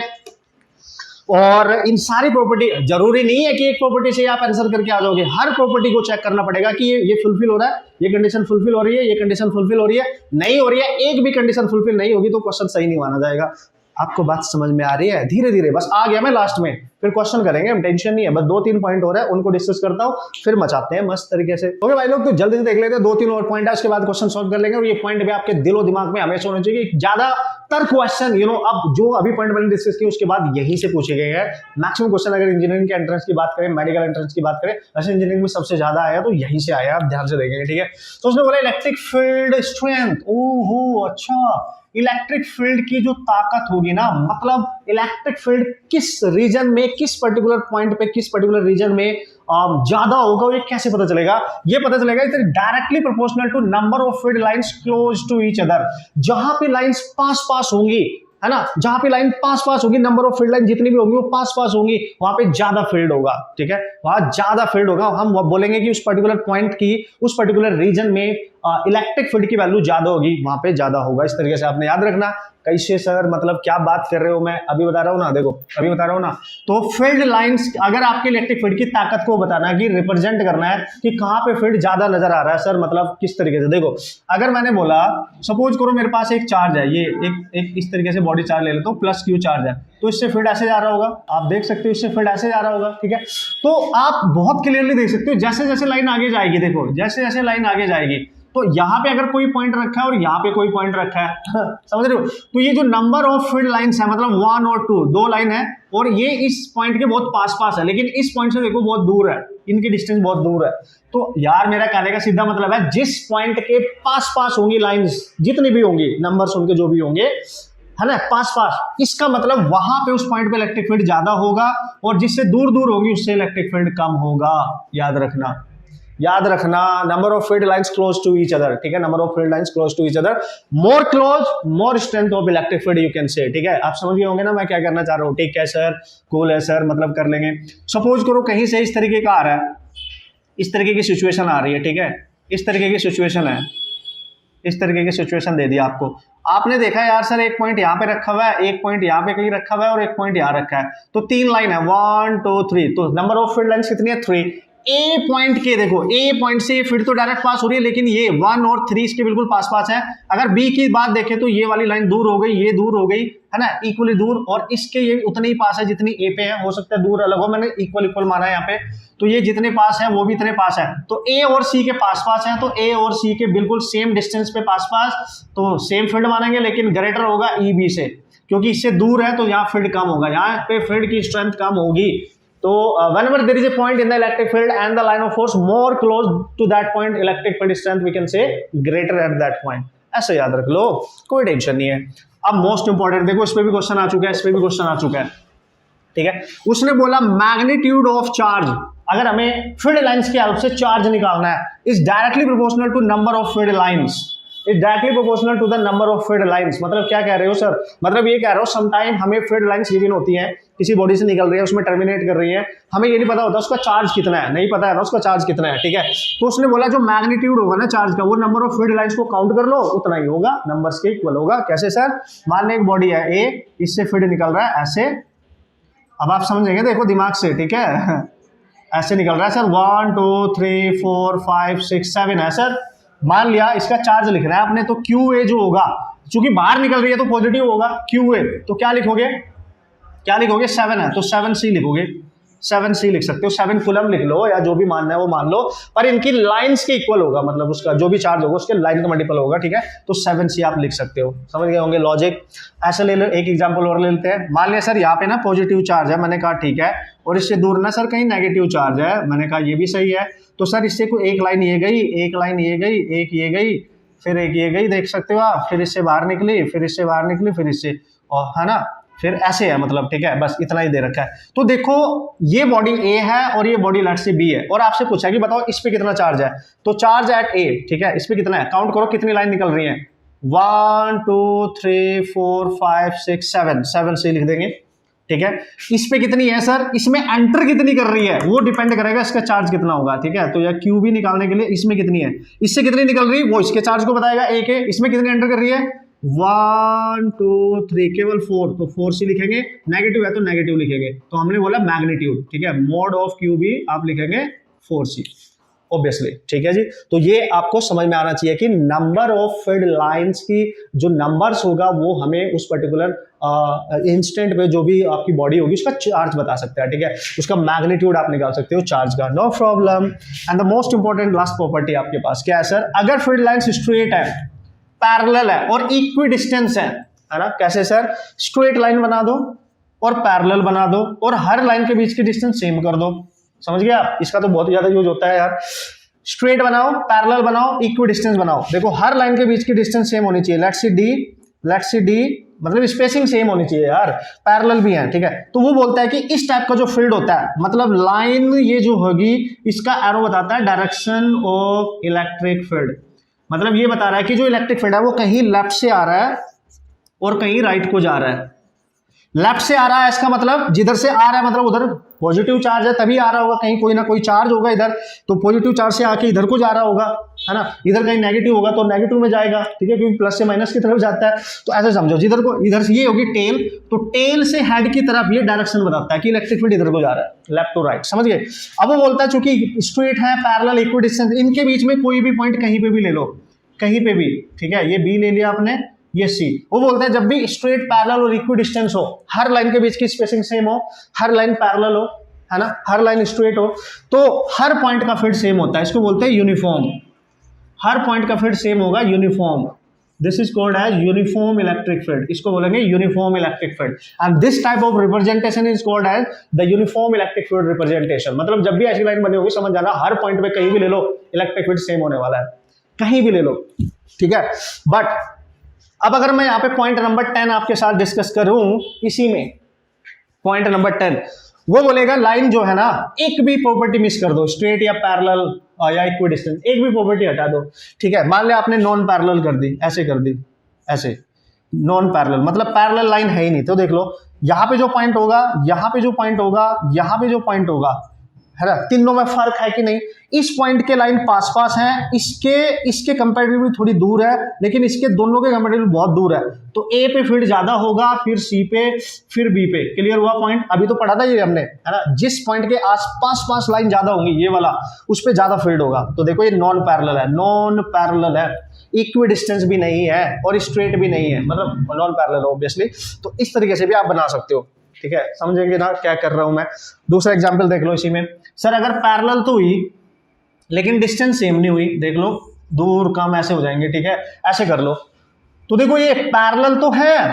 और इन सारी प्रॉपर्टी, जरूरी नहीं है कि एक प्रॉपर्टी से आप आंसर करके आ जाओगे, हर प्रॉपर्टी को चेक करना पड़ेगा कि ये फुलफिल हो रहा है, ये कंडीशन फुलफिल हो रही है, ये कंडीशन फुलफिल हो रही है, नहीं हो रही है, एक भी कंडीशन फुलफिल नहीं होगी तो क्वेश्चन सही नहीं माना जाएगा। आपको बात समझ में आ रही है? धीरे धीरे, बस आ गया मैं लास्ट में, फिर क्वेश्चन करेंगे हम, टेंशन नहीं है, बस 2-3 पॉइंट हो रहा है, उनको डिस्कस करता हूं, फिर मचाते हैं मस्त तरीके से। ओके भाई लोग, तो जल्दी से देख लेते हैं, 2-3 और पॉइंट है, उसके बाद क्वेश्चन सॉल्व कर लेंगे। और ये पॉइंट भी आपके दिलो दिमाग में हमेशा होना चाहिए कि ज्यादातर क्वेश्चन अब जो अभी पॉइंट मैंने डिस्कस किया उसके बाद यही से पूछे गए हैं मैक्सिमम क्वेश्चन। अगर इंजीनियरिंग के एंट्रेंस की बात करें, मेडिकल एंट्रेंस की बात करें, वैसे इंजीनियरिंग में सबसे ज्यादा आया तो यहीं से आया, आप ध्यान से देखेंगे, ठीक है। तो उसने बोला इलेक्ट्रिक फील्ड स्ट्रेंथ, ओहो अच्छा, इलेक्ट्रिक फील्ड की जो ताकत होगी ना, मतलब इलेक्ट्रिक फील्ड किस रीजन में, किस पर्टिकुलर पॉइंट पे, किस पर्टिकुलर रीजन में ज्यादा होगा, ये कैसे पता चलेगा? ये पता चलेगा it is directly proportional to number of field lines close to each other. जहां पे लाइंस पास होंगी, है ना, जहां पे लाइन पास होगी, नंबर ऑफ फील्ड लाइन जितनी भी होंगी वो पास होंगी, वहां पे ज्यादा फील्ड होगा, ठीक है, वहां ज्यादा फील्ड होगा। हम बोलेंगे कि उस पर्टिकुलर पॉइंट की, उस पर्टिकुलर रीजन में इलेक्ट्रिक फील्ड की वैल्यू ज्यादा होगी वहां पे ज्यादा होगा। इस तरीके से आपने याद रखना। कैसे सर, मतलब क्या बात कर रहे हो, मैं अभी बता रहा हूँ ना, देखो अभी बता रहा हूँ ना। तो फील्ड लाइंस, अगर आपके इलेक्ट्रिक फील्ड की ताकत को बताना है कि रिप्रेजेंट करना है कि कहाँ पे फील्ड ज्यादा नजर आ रहा है सर, मतलब किस तरीके से। देखो अगर मैंने बोला, सपोज करो मेरे पास एक चार्ज है, ये एक इस तरीके से बॉडी चार्ज ले लेता हूँ, प्लस क्यू चार्ज है, तो इससे फील्ड ऐसे जा रहा होगा, आप देख सकते हो इससे फील्ड ऐसे जा रहा होगा, ठीक है। तो आप बहुत क्लियरली देख सकते हो जैसे जैसे लाइन आगे जाएगी, देखो जैसे जैसे लाइन आगे जाएगी, तो यहाँ पे अगर कोई पॉइंट रखा है और यहाँ पे कोई पॉइंट रखा है समझ रहे हो, तो ये जो नंबर ऑफ फील्ड लाइंस है, मतलब 1 और 2, दो लाइन है और ये इस पॉइंट के बहुत पास पास है, लेकिन इस पॉइंट से देखो बहुत दूर है, इनकी डिस्टेंस बहुत दूर है। तो यार मेरा कहने का सीधा मतलब है, जिस पॉइंट के पास पास होंगी लाइंस, जितनी भी होंगी, नंबर्स उनके जो भी होंगे, है ना, पास पास, इसका मतलब वहां पे उस पॉइंट पे इलेक्ट्रिक फील्ड ज्यादा होगा, और जिससे दूर दूर होगी उससे इलेक्ट्रिक फील्ड कम होगा। याद रखना, याद रखना। Number of field lines close to each other, ठीक है, number of field lines close to each other, more close more strength of electric field you can say, ठीक है। आप समझ गए होंगे ना मैं क्या करना चाह रहा हूँ, ठीक है सर, कूल है सर, मतलब कर लेंगे। सपोज करो कहीं से इस तरीके का आ रहा है, इस तरीके की सिचुएशन आ रही है, ठीक है, इस तरीके की सिचुएशन है, इस तरीके की सिचुएशन दे दी आपको। आपने देखा यार सर एक पॉइंट यहाँ पे रखा हुआ है, एक पॉइंट यहाँ पे कहीं रखा हुआ है और एक पॉइंट यहाँ रखा है, तो 3 लाइन है, 1 2 3, तो नंबर ऑफ फील्ड लाइंस कितनी है, 3। ए पॉइंट के देखो, ए पॉइंट से फील्ड तो डायरेक्ट पास हो रही है, लेकिन ये 1 और 3 इसके बिल्कुल पास पास है। अगर बी की बात देखें तो ये वाली लाइन दूर हो गई, ये दूर हो गई, है ना, इक्वली दूर, और इसके ये उतने ही पास है जितनी ए पे है, हो सकता है दूर अलग हो, मैंने इक्वल इक्वल माना है यहाँ पे, तो ये जितने पास है वो भी इतने पास है, तो ए और सी के पास पास है, तो ए और सी के बिल्कुल सेम डिस्टेंस पे पास पास, तो सेम फील्ड मानेंगे, लेकिन ग्रेटर होगा ई बी से, क्योंकि इससे दूर है तो यहाँ फील्ड कम होगा, यहाँ पे फील्ड की स्ट्रेंथ कम होगी। तो whenever there is a point in the electric field and the line of force more close to that point, electric field strength we can say greater at that point। ऐसे याद रख लो, कोई tension नहीं है। अब most important देखो, इस पे भी क्वेश्चन आ चुका है, इस पे भी क्वेश्चन आ चुका है, ठीक है। उसने बोला मैग्नीट्यूड ऑफ चार्ज, अगर हमें फील्ड लाइंस की हेल्प से चार्ज निकालना है, is directly proportional to number of field lines, is directly proportional to the number of field lines. मतलब क्या कह रहे हो सर, मतलब ये कह रहे हो समटाइम हमें फील्ड लाइंस गिवन होती हैं, किसी बॉडी से निकल रही है, उसमें टर्मिनेट कर रही है, हमें ये नहीं पता होता उसका चार्ज कितना है, नहीं पता है ना उसका चार्ज कितना है, ठीक है। तो उसने बोला जो मैग्नीट्यूड होगा ना चार्ज का, वो नंबर ऑफ फील्ड लाइंस को काउंट कर लो, उतना ही होगा, नंबर्स के इक्वल होगा। कैसे सर, मान लें एक बॉडी है ए, इससे फील्ड निकल रहा है ऐसे, अब आप समझेंगे देखो दिमाग से, ठीक है, ऐसे निकल रहा है सर, 1 2 3 4 5 6 7 है सर। मान लिया इसका चार्ज लिख रहा है आपने, तो क्यू ए जो होगा, चूंकि बाहर निकल रही है तो पॉजिटिव होगा क्यू ए, तो क्या लिखोगे, क्या लिखोगे, 7 है तो 7C लिखोगे, 7C लिख सकते हो, 7 कूलम लिख लो या जो भी मानना है वो मान लो, पर इनकी लाइंस के इक्वल होगा, मतलब उसका जो भी चार्ज होगा उसके लाइन का मल्टीपल होगा, ठीक है, तो 7C आप लिख सकते हो। समझ गए होंगे लॉजिक। ऐसे ले लो, एक एग्जांपल और ले लेते हैं। मान लिया सर यहाँ पे ना पॉजिटिव चार्ज है, मैंने कहा ठीक है, और इससे दूर ना सर कहीं नेगेटिव चार्ज है, मैंने कहा ये भी सही है, तो सर इससे कोई एक लाइन ये गई, एक लाइन ये गई, एक ये गई, फिर एक ये गई, देख सकते हो आप, फिर इससे बाहर निकली, फिर इससे बाहर निकली, फिर इससे, और है ना, फिर ऐसे है, मतलब ठीक है, बस इतना ही दे रखा है। तो देखो ये बॉडी ए है और ये बॉडी लेट से बी है, और आपसे पूछा कि बताओ इस पे कितना चार्ज है, तो चार्ज एट ए, ठीक है, इस पे कितना है, काउंट करो कितनी लाइन निकल रही है, 1 2 3 4 5 6 7 से लिख देंगे, ठीक है। इस पे कितनी है सर, इसमें एंटर कितनी कर रही है वो डिपेंड करेगा इसका चार्ज कितना होगा, ठीक है। तो यह क्यू भी निकालने के लिए इसमें कितनी है, इससे कितनी निकल रही है वो इसके चार्ज को बताएगा, एक है, इसमें कितनी एंटर कर रही है, 1 2 3, केवल 4, तो 4C लिखेंगे, नेगेटिव है तो नेगेटिव लिखेंगे, तो हमने बोला मैग्नीट्यूड, ठीक है, मोड ऑफ क्यू भी आप लिखेंगे 4C ऑब्वियसली, ठीक है जी। तो ये आपको समझ में आना चाहिए कि नंबर ऑफ फील्ड लाइंस की जो नंबर्स होगा वो हमें उस पर्टिकुलर इंस्टेंट पे जो भी आपकी बॉडी होगी उसका चार्ज बता सकता है, ठीक है, उसका मैग्नीट्यूड आप निकाल सकते हो चार्ज का, no problem. And the most important last property आपके पास क्या है सर, अगर फील्ड लाइंस स्ट्रेट है, पैरेलल है और इक्वी डिस्टेंस है ना, कैसे सर, स्ट्रेट लाइन बना दो और पैरेलल बना दो और हर लाइन के बीच की डिस्टेंस सेम कर दो, समझ गए आप, इसका तो बहुत ज्यादा यूज होता है यार। स्ट्रेट बनाओ, पैरेलल बनाओ, इक्वी डिस्टेंस बनाओ, देखो हर लाइन के बीच की डिस्टेंस सेम होनी चाहिए, लेट्स सी डी, मतलब स्पेसिंग सेम होनी चाहिए यार, पैरेलल भी है, ठीक है। तो वो बोलता है कि इस टाइप का जो फील्ड होता है, मतलब लाइन ये जो होगी इसका एरो बताता है डायरेक्शन ऑफ इलेक्ट्रिक फील्ड, मतलब ये बता रहा है कि जो इलेक्ट्रिक फील्ड है वो कहीं लेफ्ट से आ रहा है और कहीं राइट को जा रहा है, लेफ्ट से आ रहा है इसका मतलब जिधर से आ रहा है मतलब उधर पॉजिटिव चार्ज है तभी आ रहा होगा, कहीं कोई ना कोई चार्ज होगा इधर, तो पॉजिटिव चार्ज से आके इधर को जा रहा होगा, है ना। इधर कहीं नेगेटिव होगा तो नेगेटिव में जाएगा, ठीक है, क्योंकि प्लस से माइनस की तरफ जाता है। तो ऐसे समझो, जिधर को इधर से ये होगी टेल, तो टेल से हेड की तरफ ये डायरेक्शन बताता है कि इलेक्ट्रिक फील्ड इधर को जा रहा है, लेफ्ट टू राइट, समझ गए। अब वो बोलता है चूंकि स्ट्रेट है, पैरेलल, इक्वी डिस्टेंस, इनके बीच में कोई भी पॉइंट कहीं पे भी ले लो, कहीं पे भी, ठीक है, ये बी ले लिया आपने, ये सी। वो बोलता है जब भी स्ट्रेट, पैरेलल और इक्वी डिस्टेंस हो, हर लाइन के बीच की स्पेसिंग सेम हो, हर लाइन पैरेलल हो, है ना, हर लाइन स्ट्रेट हो, तो हर पॉइंट का फील्ड सेम होता है, इसको बोलते हैं यूनिफॉर्म। हर पॉइंट का फील्ड सेम होगा, uniform. This is called as uniform electric field, इसको बोलेंगे uniform electric field. And this type of representation is called as the uniform electric field representation. मतलब जब भी ऐसी लाइन बनी होगी समझ जाना हर पॉइंट पे कहीं भी ले लो इलेक्ट्रिक फील्ड सेम होने वाला है, कहीं भी ले लो, ठीक है। बट अब अगर मैं यहाँ पे पॉइंट नंबर 10 आपके साथ डिस्कस करूं, इसी में पॉइंट नंबर 10 वो बोलेगा लाइन जो है ना, एक भी प्रॉपर्टी मिस कर दो, स्ट्रेट या पैरेलल या इक्वी डिस्टेंस, एक भी प्रॉपर्टी हटा दो, ठीक है। मान लिया आपने नॉन पैरेलल कर दी, ऐसे कर दी, ऐसे नॉन पैरेलल मतलब पैरेलल लाइन है ही नहीं, तो देख लो यहाँ पे जो पॉइंट होगा, यहाँ पे जो पॉइंट होगा, यहाँ पे जो पॉइंट होगा, है ना, तीनों में फर्क है कि नहीं। इस पॉइंट के लाइन पास पास है, इसके कंपैरेटिवली थोड़ी दूर है, लेकिन इसके दोनों के कंपैरेटिवली बहुत दूर है, तो ए पे फील्ड ज्यादा होगा, फिर सी पे, फिर बी पे। क्लियर हुआ पॉइंट? अभी तो पढ़ा था ये हमने, है ना। जिस पॉइंट के आसपास पास लाइन ज्यादा होंगी, ये वाला, उस पे ज्यादा फील्ड होगा। तो देखो ये नॉन पैरेलल है, नॉन पैरेलल है, इक्वी डिस्टेंस भी नहीं है और स्ट्रेट भी नहीं है, मतलब नॉन पैरेलल ऑब्वियसली। तो इस तरीके से भी आप बना सकते हो, ठीक है। समझेंगे ना क्या कर रहा हूं मैं। दूसरा एग्जांपल देख लो इसी में। सर अगर पैरेलल तो हुई लेकिन डिस्टेंस सेम नहीं हुई, देख लो दूर कम ऐसे हो जाएंगे, ठीक है, ऐसे कर लो। तो देखो ये पैरेलल तो है,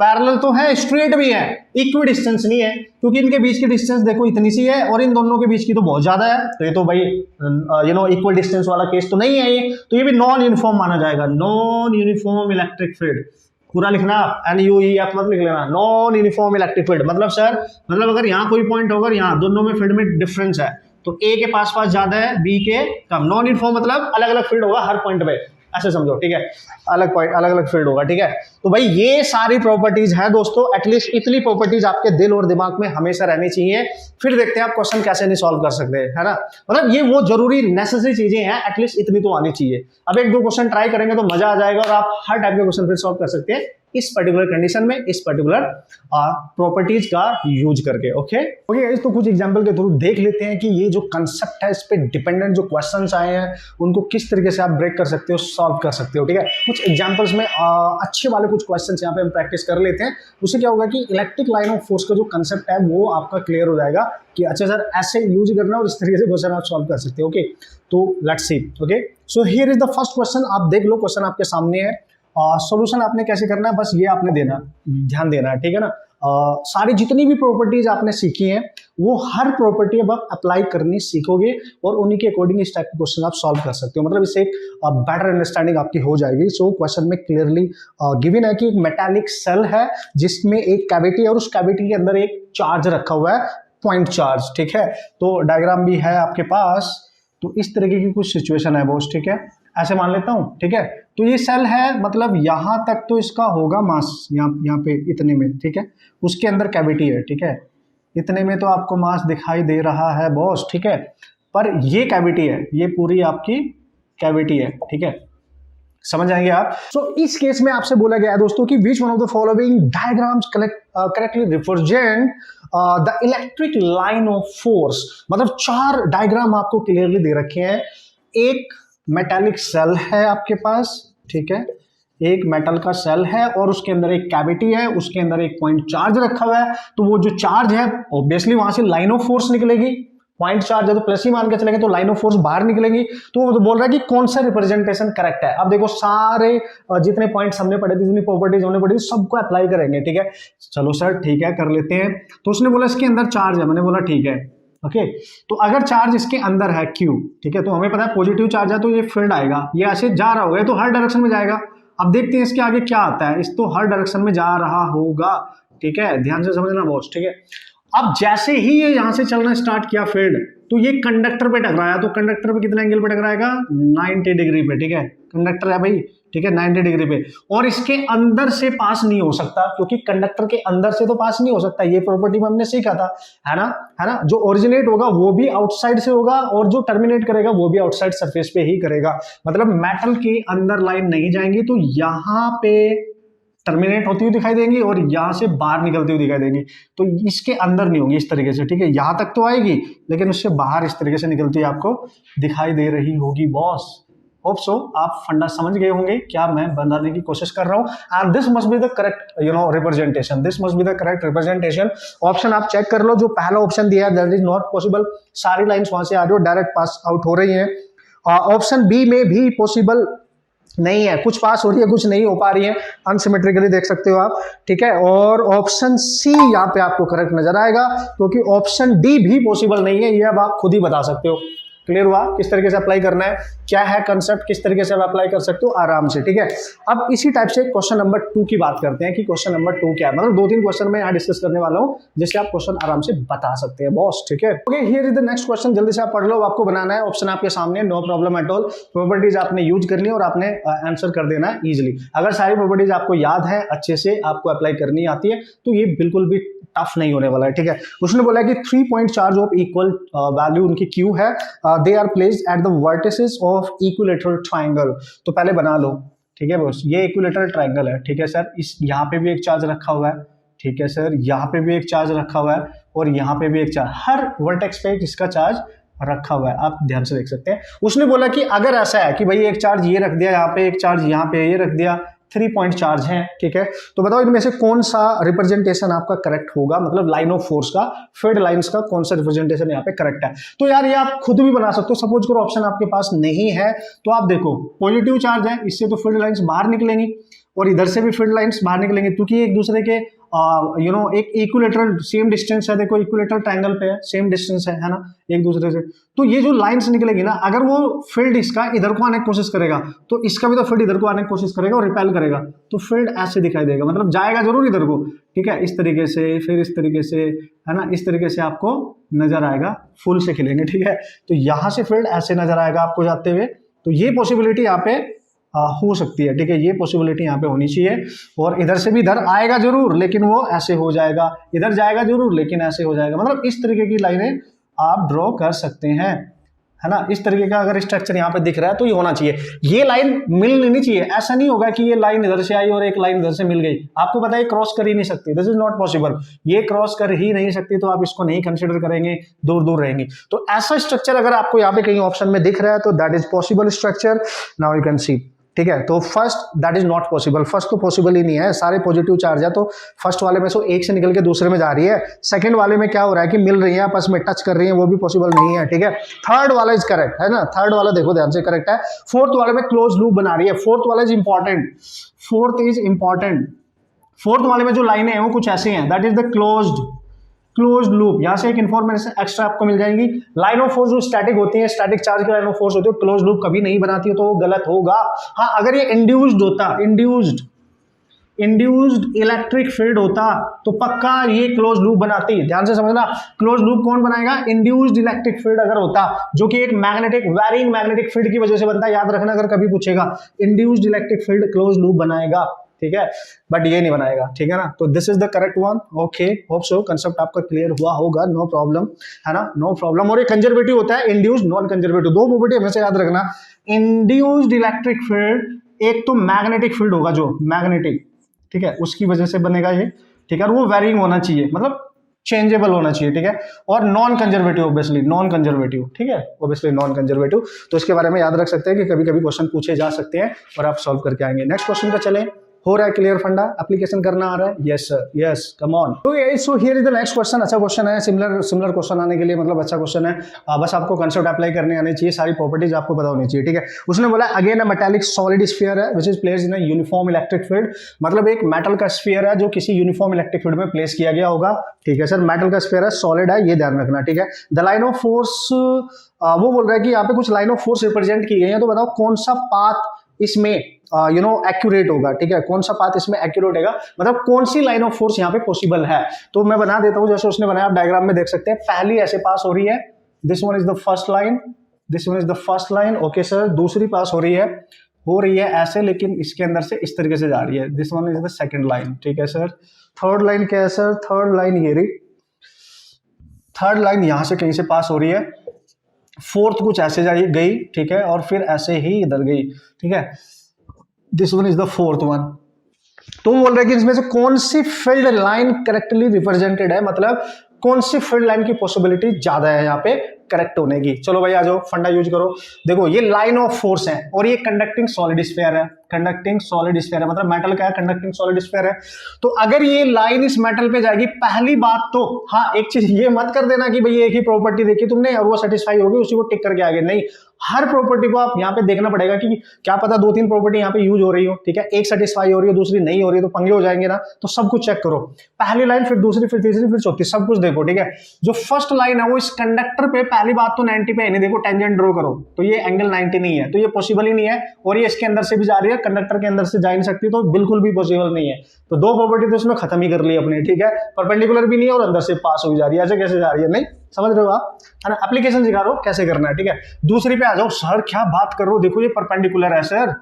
पैरेलल तो है, स्ट्रेट भी है, इक्वी डिस्टेंस नहीं है, क्योंकि इनके बीच की डिस्टेंस देखो इतनी सी है और इन दोनों के बीच की तो बहुत ज्यादा है। तो ये तो भाई इक्वल डिस्टेंस वाला केस तो नहीं है ये, तो ये भी नॉन यूनिफॉर्म माना जाएगा, नॉन यूनिफॉर्म इलेक्ट्रिक फील्ड। पूरा लिखना, NUEF मत लिख लेना, नॉन यूनिफॉर्म इलेक्ट्रिक फील्ड। मतलब सर, मतलब अगर यहाँ कोई पॉइंट होगा, यहाँ दोनों में फील्ड में डिफरेंस है, तो ए के पास पास ज्यादा है, बी के कम। नॉन यूनिफॉर्म मतलब अलग अलग फील्ड होगा हर पॉइंट पे, ऐसे समझो, ठीक है, अलग पॉइंट अलग अलग फील्ड होगा, ठीक है। तो भाई ये सारी प्रॉपर्टीज है दोस्तों, एटलीस्ट इतनी प्रॉपर्टीज आपके दिल और दिमाग में हमेशा रहनी चाहिए। फिर देखते हैं आप क्वेश्चन कैसे नहीं सॉल्व कर सकते, है ना। मतलब ये वो जरूरी नेसेसरी चीजें हैं, एटलीस्ट इतनी तो आनी चाहिए। अब एक दो क्वेश्चन ट्राई करेंगे तो मजा आ जाएगा और आप हर टाइप के क्वेश्चन फिर सॉल्व कर सकते हैं इस पर्टिकुलर कंडीशन में, इस पर्टिकुलर प्रॉपर्टीज का यूज करके। ओके गाइस, तो कुछ एग्जांपल के थ्रू देख लेते हैं कि ये जो कंसेप्ट है, इस पे डिपेंडेंट जो क्वेश्चंस आए हैं उनको किस तरीके से आप ब्रेक कर सकते हो, सॉल्व कर सकते हो, ठीक है। कुछ एग्जांपल्स में अच्छे वाले कुछ क्वेश्चंस यहाँ पे हम प्रैक्टिस कर लेते हैं। उससे क्या होगा कि इलेक्ट्रिक लाइन ऑफ फोर्स का जो कंसेप्ट है वो आपका क्लियर हो जाएगा कि अच्छा सर ऐसे यूज करना और इस तरीके से क्वेश्चन आप सॉल्व कर सकते हो। ओके, तो let's see. Okay, so here is the first question. आप देख लो, क्वेश्चन आपके सामने है, सॉल्यूशन आपने कैसे करना है, बस ये आपने देना, ध्यान देना है, ठीक है ना। सारी जितनी भी प्रॉपर्टीज आपने सीखी हैं वो हर प्रॉपर्टी अब आप अप्लाई करनी सीखोगे और उन्हीं के अकॉर्डिंग इस टाइप के क्वेश्चन आप सॉल्व कर सकते हो। मतलब इससे एक बेटर अंडरस्टैंडिंग आपकी हो जाएगी। सो क्वेश्चन में क्लियरली गिवन है कि एक मेटालिक सेल है जिसमें एक कैविटी है और उस कैविटी के अंदर एक चार्ज रखा हुआ है, पॉइंट चार्ज, ठीक है। तो डायग्राम भी है आपके पास। तो इस तरीके की कुछ सिचुएशन है बॉस, ठीक है, ऐसे मान लेता हूं, ठीक है। तो ये सेल है, मतलब यहां तक तो इसका होगा मास, यहाँ पे इतने में, ठीक है। उसके अंदर कैविटी है, ठीक है, इतने में तो आपको मास दिखाई दे रहा है बॉस, ठीक है। पर ये कैविटी है, ये पूरी आपकी कैविटी है, ठीक है, समझ आएंगे आप। सो इस केस में आपसे बोला गया है दोस्तों कि which one of the following diagrams correctly represent the electric line of force. मतलब 4 डायग्राम आपको क्लियरली दे रखे हैं। एक मेटालिक सेल है आपके पास, ठीक है, एक मेटल का सेल है और उसके अंदर एक कैविटी है, उसके अंदर एक पॉइंट चार्ज रखा हुआ है। तो वो जो चार्ज है ऑब्वियसली वहां से लाइन ऑफ फोर्स निकलेगी, पॉइंट चार्ज है तो प्लस ही मान के चलेंगे, तो लाइन ऑफ फोर्स बाहर निकलेगी। तो वो बोल रहा है कि कौन सा रिप्रेजेंटेशन करेक्ट है। अब देखो सारे जितने पॉइंट्स हमने पढ़े थे, जितनी प्रॉपर्टीज हमने पढ़ी थी, सबको अप्लाई करेंगे, ठीक है। चलो सर ठीक है, कर लेते हैं। तो उसने बोला इसके अंदर चार्ज है, मैंने बोला ठीक है, ओके। तो अगर चार्ज इसके अंदर है Q, ठीक है, तो हमें पता है पॉजिटिव चार्ज है तो ये फील्ड आएगा, ये ऐसे जा रहा होगा तो हर डायरेक्शन में जाएगा। अब देखते हैं इसके आगे क्या आता है, इस तो हर डायरेक्शन में जा रहा होगा, ठीक है, ध्यान से समझना बॉस, ठीक है। अब जैसे ही ये यहां से चलना स्टार्ट किया फील्ड, तो ये कंडक्टर पे टकराया, तो कंडक्टर पे कितना एंगल पे टकराएगा, 90 डिग्री पे, ठीक है, कंडक्टर है भाई, ठीक है, 90 डिग्री पे, और इसके अंदर से पास नहीं हो सकता, क्योंकि कंडक्टर के अंदर से तो पास नहीं हो सकता, ये प्रॉपर्टी में हमने सीखा था, है ना, जो ओरिजिनेट होगा वो भी आउटसाइड से होगा, और जो टर्मिनेट करेगा वो भी आउटसाइड सरफेस पे ही करेगा, मतलब मेटल के अंदर लाइन नहीं जाएंगी, तो यहां पे टर्मिनेट होती हुई दिखाई देंगी और यहां से बाहर निकलती हुई दिखाई देंगी, तो इसके अंदर नहीं होंगी इस तरीके से, ठीक है, यहां तक तो आएगी लेकिन उससे बाहर इस तरीके से निकलती हुई आपको दिखाई दे रही होगी बॉस। होप सो आप फंडा समझ गए होंगे क्या मैं बताने की कोशिश कर रहा हूं। And this must be the correct representation, this must be the correct representation. Option आप चेक कर लो, जो पहला ऑप्शन दिया है दैट इज नॉट पॉसिबल, सारी लाइंस वहां से आ रही हो डायरेक्ट पास आउट हो रही हैं। ऑप्शन बी में भी पॉसिबल नहीं है, कुछ पास हो रही है कुछ नहीं हो पा रही है, अनसिमेट्रिकली देख सकते हो आप, ठीक है। और ऑप्शन सी यहाँ पे आपको करेक्ट नजर आएगा, क्योंकि ऑप्शन डी भी पॉसिबल नहीं है, ये अब आप खुद ही बता सकते हो। क्लियर हुआ किस तरीके से अप्लाई करना है, क्या है कंसेप्ट, किस तरीके से आप अप्लाई कर सकते हो आराम से, ठीक है। अब इसी टाइप से क्वेश्चन नंबर 2 की बात करते हैं कि क्वेश्चन नंबर 2 क्या है, मतलब 2-3 क्वेश्चन मैं यहाँ डिस्कस करने वाला हूँ जिससे आप क्वेश्चन आराम से बता सकते हैं बॉस, ठीक है। Okay, here is the next question, जल्दी से आप पढ़ लो, आपको बनाना है, ऑप्शन आपके सामने, no problem at all, properties आपने यूज करनी है और आपने आंसर कर देना है इजिली। अगर सारी प्रॉपर्टीज आपको याद है, अच्छे से आपको अप्लाई करनी आती है, तो ये बिल्कुल भी टफ नहीं होने वाला है, ठीक है। उसने बोला कि 3 point charge of equal value उनकी क्यू है, they are placed at the vertices of equilateral triangle, तो पहले बना लो, ठीक है बॉस, ये इक्विलेटरल ट्रायंगल है, ठीक है सर, इस यहाँ पे भी एक चार्ज रखा हुआ है, ठीक है सर, यहाँ पे भी एक चार्ज रखा हुआ है और यहाँ पे भी एक चार्ज, हर वर्टेक्स पे इसका चार्ज रखा हुआ है, आप ध्यान से देख सकते हैं। उसने बोला कि अगर ऐसा है कि भाई एक चार्ज ये रख दिया यहाँ पे, एक चार्ज यहाँ पे ये रख दिया, 3 पॉइंट चार्ज हैं, ठीक है, तो बताओ इनमें से कौन सा रिप्रेजेंटेशन आपका करेक्ट होगा, मतलब लाइन ऑफ फोर्स का, फील्ड लाइंस का कौन सा रिप्रेजेंटेशन यहाँ पे करेक्ट है। तो यार ये आप खुद भी बना सकते हो, सपोज करो ऑप्शन आपके पास नहीं है, तो आप देखो पॉजिटिव चार्ज है, इससे तो फील्ड लाइंस बाहर निकलेंगी और इधर से भी फील्ड लाइंस बाहर निकलेंगे, क्योंकि एक दूसरे के एक इक्विलेटरल सेम डिस्टेंस है, देखो इक्विलेटरल ट्रायंगल पे है, सेम डिस्टेंस है ना एक दूसरे से, तो ये जो लाइंस निकलेगी ना, अगर वो फील्ड इसका इधर को आने की कोशिश करेगा तो इसका भी तो फील्ड इधर को आने की कोशिश करेगा और रिपेल करेगा, तो फील्ड ऐसे दिखाई देगा, मतलब जाएगा जरूर इधर को, ठीक है, इस तरीके से, फिर इस तरीके से, है ना, इस तरीके से आपको नजर आएगा, फुल से खिलेंगे, ठीक है, तो यहां से फील्ड ऐसे नजर आएगा आपको जाते हुए, तो ये पॉसिबिलिटी यहाँ पे हो सकती है, ठीक है, ये पॉसिबिलिटी यहाँ पे होनी चाहिए। और इधर से भी इधर आएगा जरूर लेकिन वो ऐसे हो जाएगा, इधर जाएगा जरूर लेकिन ऐसे हो जाएगा, मतलब इस तरीके की लाइनें आप ड्रॉ कर सकते हैं, है ना, इस तरीके का अगर स्ट्रक्चर यहाँ पे दिख रहा है तो ये होना चाहिए, ये लाइन मिल नहीं चाहिए, ऐसा नहीं होगा कि ये लाइन इधर से आई और एक लाइन इधर से मिल गई, आपको पता है क्रॉस कर ही नहीं सकती, दिस इज नॉट पॉसिबल, ये क्रॉस कर ही नहीं सकती, तो आप इसको नहीं कंसिडर करेंगे, दूर दूर रहेंगी। तो ऐसा स्ट्रक्चर अगर आपको यहाँ पे कहीं ऑप्शन में दिख रहा है तो that is possible structure, now you can see, ठीक है। तो first that is not possible, first तो पॉसिबल ही नहीं है, सारे पॉजिटिव चार्ज है, तो फर्स्ट वाले में से एक से निकल के दूसरे में जा रही है, सेकंड वाले में क्या हो रहा है कि मिल रही है आपस में, टच कर रही है, वो भी पॉसिबल नहीं है, ठीक है। थर्ड वाला इज करेक्ट, है ना, थर्ड वाला देखो ध्यान से करेक्ट है। फोर्थ वाले में क्लोज लूप बना रही है, फोर्थ वाला is important, fourth is important, fourth वाले में जो लाइनें हैं वो कुछ ऐसी हैं, that is the close loop, यहां से एक इंफॉर्मेशन एक्स्ट्रा आपको मिल जाएंगी। लाइन ऑफ फोर्स जो स्टैटिक होती है, स्टैटिक चार्ज की लाइन ऑफ फोर्स होती है, क्लोज लूप कभी नहीं बनाती है, तो वो गलत होगा। हाँ, अगर ये इंड्यूस्ड होता, इंड्यूस्ड इलेक्ट्रिक फील्ड होता तो पक्का ये क्लोज लूप बनाती, ध्यान से समझना, क्लोज लूप कौन बनाएगा, इंड्यूस्ड इलेक्ट्रिक फील्ड अगर होता, जो कि एक मैग्नेटिक वैरिंग मैग्नेटिक फील्ड की वजह से बनता है, याद रखना अगर कभी पूछेगा, induced electric field close loop बनाएगा, ठीक है, बट ये नहीं बनाएगा, ठीक है ना। तो this is the correct one, okay, hope so concept आपका क्लियर हुआ होगा, नो प्रॉब्लम, है ना, नो प्रॉब्लम। और ये कंजर्वेटिव होता है, इंड्यूस्ड, नॉन कंजर्वेटिव, दो प्रॉपर्टी हमेशा याद रखना, इंड्यूस्ड इलेक्ट्रिक फील्ड एक तो मैग्नेटिक फील्ड होगा, जो मैग्नेटिक, ठीक है, उसकी वजह से बनेगा ये, ठीक है, और वो वेरिंग होना चाहिए, मतलब चेंजेबल होना चाहिए, ठीक है, और non conservative, obviously non conservative, ठीक है, ऑब्वियसली नॉन कंजर्वेटिव, तो इसके बारे में याद रख सकते हैं कि कभी कभी क्वेश्चन पूछे जा सकते हैं और आप सॉल्व करके आएंगे। नेक्स्ट क्वेश्चन पे चलें, हो रहा है क्लियर फंडा, एप्लीकेशन करना आ रहा है, yes sir, yes, come on. तो ये so here is the next question, अच्छा क्वेश्चन है, सिमिलर क्वेश्चन आने के लिए मतलब अच्छा क्वेश्चन है, बस आपको कंसेप्ट अप्लाई करने आने चाहिए, सारी प्रॉपर्टीज आपको पता होनी चाहिए, ठीक है। उसने बोला again a metallic solid sphere है which is placed in a uniform electric field, मतलब एक मेटल का स्फीयर है जो किसी यूनिफॉर्म इलेक्ट्रिक फील्ड में प्लेस किया गया होगा, ठीक है सर, मेटल का स्फीयर है, सॉलिड है, ये ध्यान रखना, ठीक है। द लाइन ऑफ फोर्स, वो बोल रहा है कि यहाँ पे कुछ लाइन ऑफ फोर्स रिप्रेजेंट की गई है, तो बताओ कौन सा पाथ इसमें एक्यूरेट होगा, ठीक है, कौन सा पाथ इसमें एक्यूरेट होगा, मतलब कौन सी लाइन ऑफ फोर्स यहाँ पे पॉसिबल है। तो मैं बना देता हूँ जैसे उसने बनाया, आप डायग्राम में देख सकते हैं, पहली ऐसे पास हो रही है, this one is the first line, this one is the first line, okay sir. दूसरी पास हो रही है ऐसे, लेकिन इसके अंदर से इस तरीके से जा रही है, this one is the second line, ठीक है सर। थर्ड लाइन क्या है सर, थर्ड लाइन ये रही, थर्ड लाइन यहां से कहीं से पास हो रही है, फोर्थ कुछ ऐसे जाइए गई, ठीक है, और फिर ऐसे ही इधर गई, ठीक है, this one is the fourth one. तो बोल रहे कि इसमें से कौन सी फील्ड लाइन करेक्टली रिप्रेजेंटेड है, मतलब कौन सी फील्ड लाइन की पॉसिबिलिटी ज्यादा है यहाँ पे करेक्ट होने की। चलो भाई आ जाओ, फंडा यूज करो। देखो ये लाइन ऑफ फोर्स है और ये कंडक्टिंग सॉलिड स्फीयर है, कंडक्टिंग सॉलिड स्फीयर है, मतलब मेटल का है, कंडक्टिंग सॉलिड स्फीयर है। तो अगर ये लाइन इस मेटल पे जाएगी, पहली बात तो हाँ एक चीज ये मत कर देना कि भाई एक ही प्रॉपर्टी देखी तुमने और वो सेटिस्फाई होगी उसी को टिक करके आगे, नहीं, हर प्रॉपर्टी को आप यहाँ पे देखना पड़ेगा कि क्या पता 2-3 प्रॉपर्टी यहाँ पे यूज हो रही हो, ठीक है, एक सेटिस्फाई हो रही हो दूसरी नहीं हो रही है, तो पंगे हो जाएंगे ना। तो सब कुछ चेक करो, पहली लाइन फिर दूसरी फिर तीसरी फिर चौथी, सब कुछ देखो, ठीक है। जो फर्स्ट लाइन है वो इस कंडक्टर पे, पहली बात तो 90 पे है नहीं, देखो टेंजेंट ड्रॉ करो तो ये एंगल 90 नहीं है, तो ये पॉसिबल ही नहीं है, और ये इसके अंदर से भी जा रही है, कंडक्टर के अंदर से जा नहीं सकती, तो बिल्कुल भी पॉसिबल नहीं है। तो दो प्रॉपर्टी तो इसमें खत्म ही कर ली अपनी, ठीक है, परपेंडिकुलर भी नहीं है और अंदर से पास हो जा रही है, ऐसे कैसे जा रही है, नहीं समझ रहे हो आप, है ना, एप्लीकेशन सिखा रहा हूं कैसे करना है, ठीक है। दूसरी पे आ जाओ, सर क्या बात कर रहे हो, देखो ये परपेंडिकुलर है सर,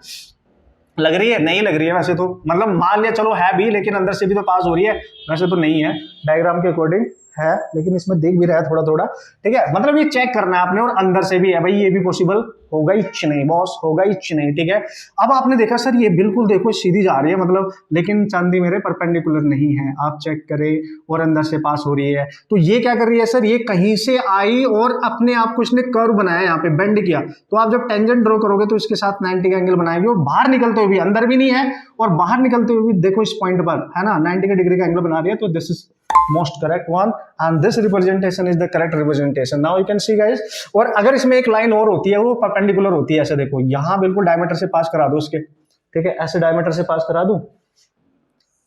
लग रही है, नहीं लग रही है वैसे तो, मतलब मान लिया चलो है भी, लेकिन अंदर से भी तो पास हो रही है, वैसे तो नहीं है, डायग्राम के अकॉर्डिंग है, लेकिन इसमें देख भी रहा है थोड़ा थोड़ा, ठीक है, मतलब ये चेक करना है आपने, और अंदर से भी है भाई, ये भी पॉसिबल होगा ही नहीं बॉस, होगा ही नहीं, ठीक है। अब आपने देखा सर ये बिल्कुल देखो सीधी जा रही है, मतलब लेकिन चांदी मेरे परपेंडिकुलर नहीं है, आप चेक करें, और अंदर से पास हो रही है, तो ये क्या कर रही है सर, ये कहीं से आई और अपने आप को इसने कर्व बनाया, यहाँ पे बेंड किया, तो आप जब टेंजेंट ड्रॉ करोगे तो इसके साथ 90 का एंगल बनाएंगे, और बाहर निकलते हुए भी, अंदर भी नहीं है और बाहर निकलते हुए भी देखो इस पॉइंट पर, है ना, 90 का डिग्री का एंगल बना रही है, तो this is most correct one and this representation is the correct representation. Now you can see guys, और अगर इसमें एक लाइन और होती है वो परपेंडिकुलर होती है, ऐसे देखो यहां बिल्कुल डायमीटर से पास करा दो उसके, ठीक है, ऐसे डायमीटर से पास करा दूं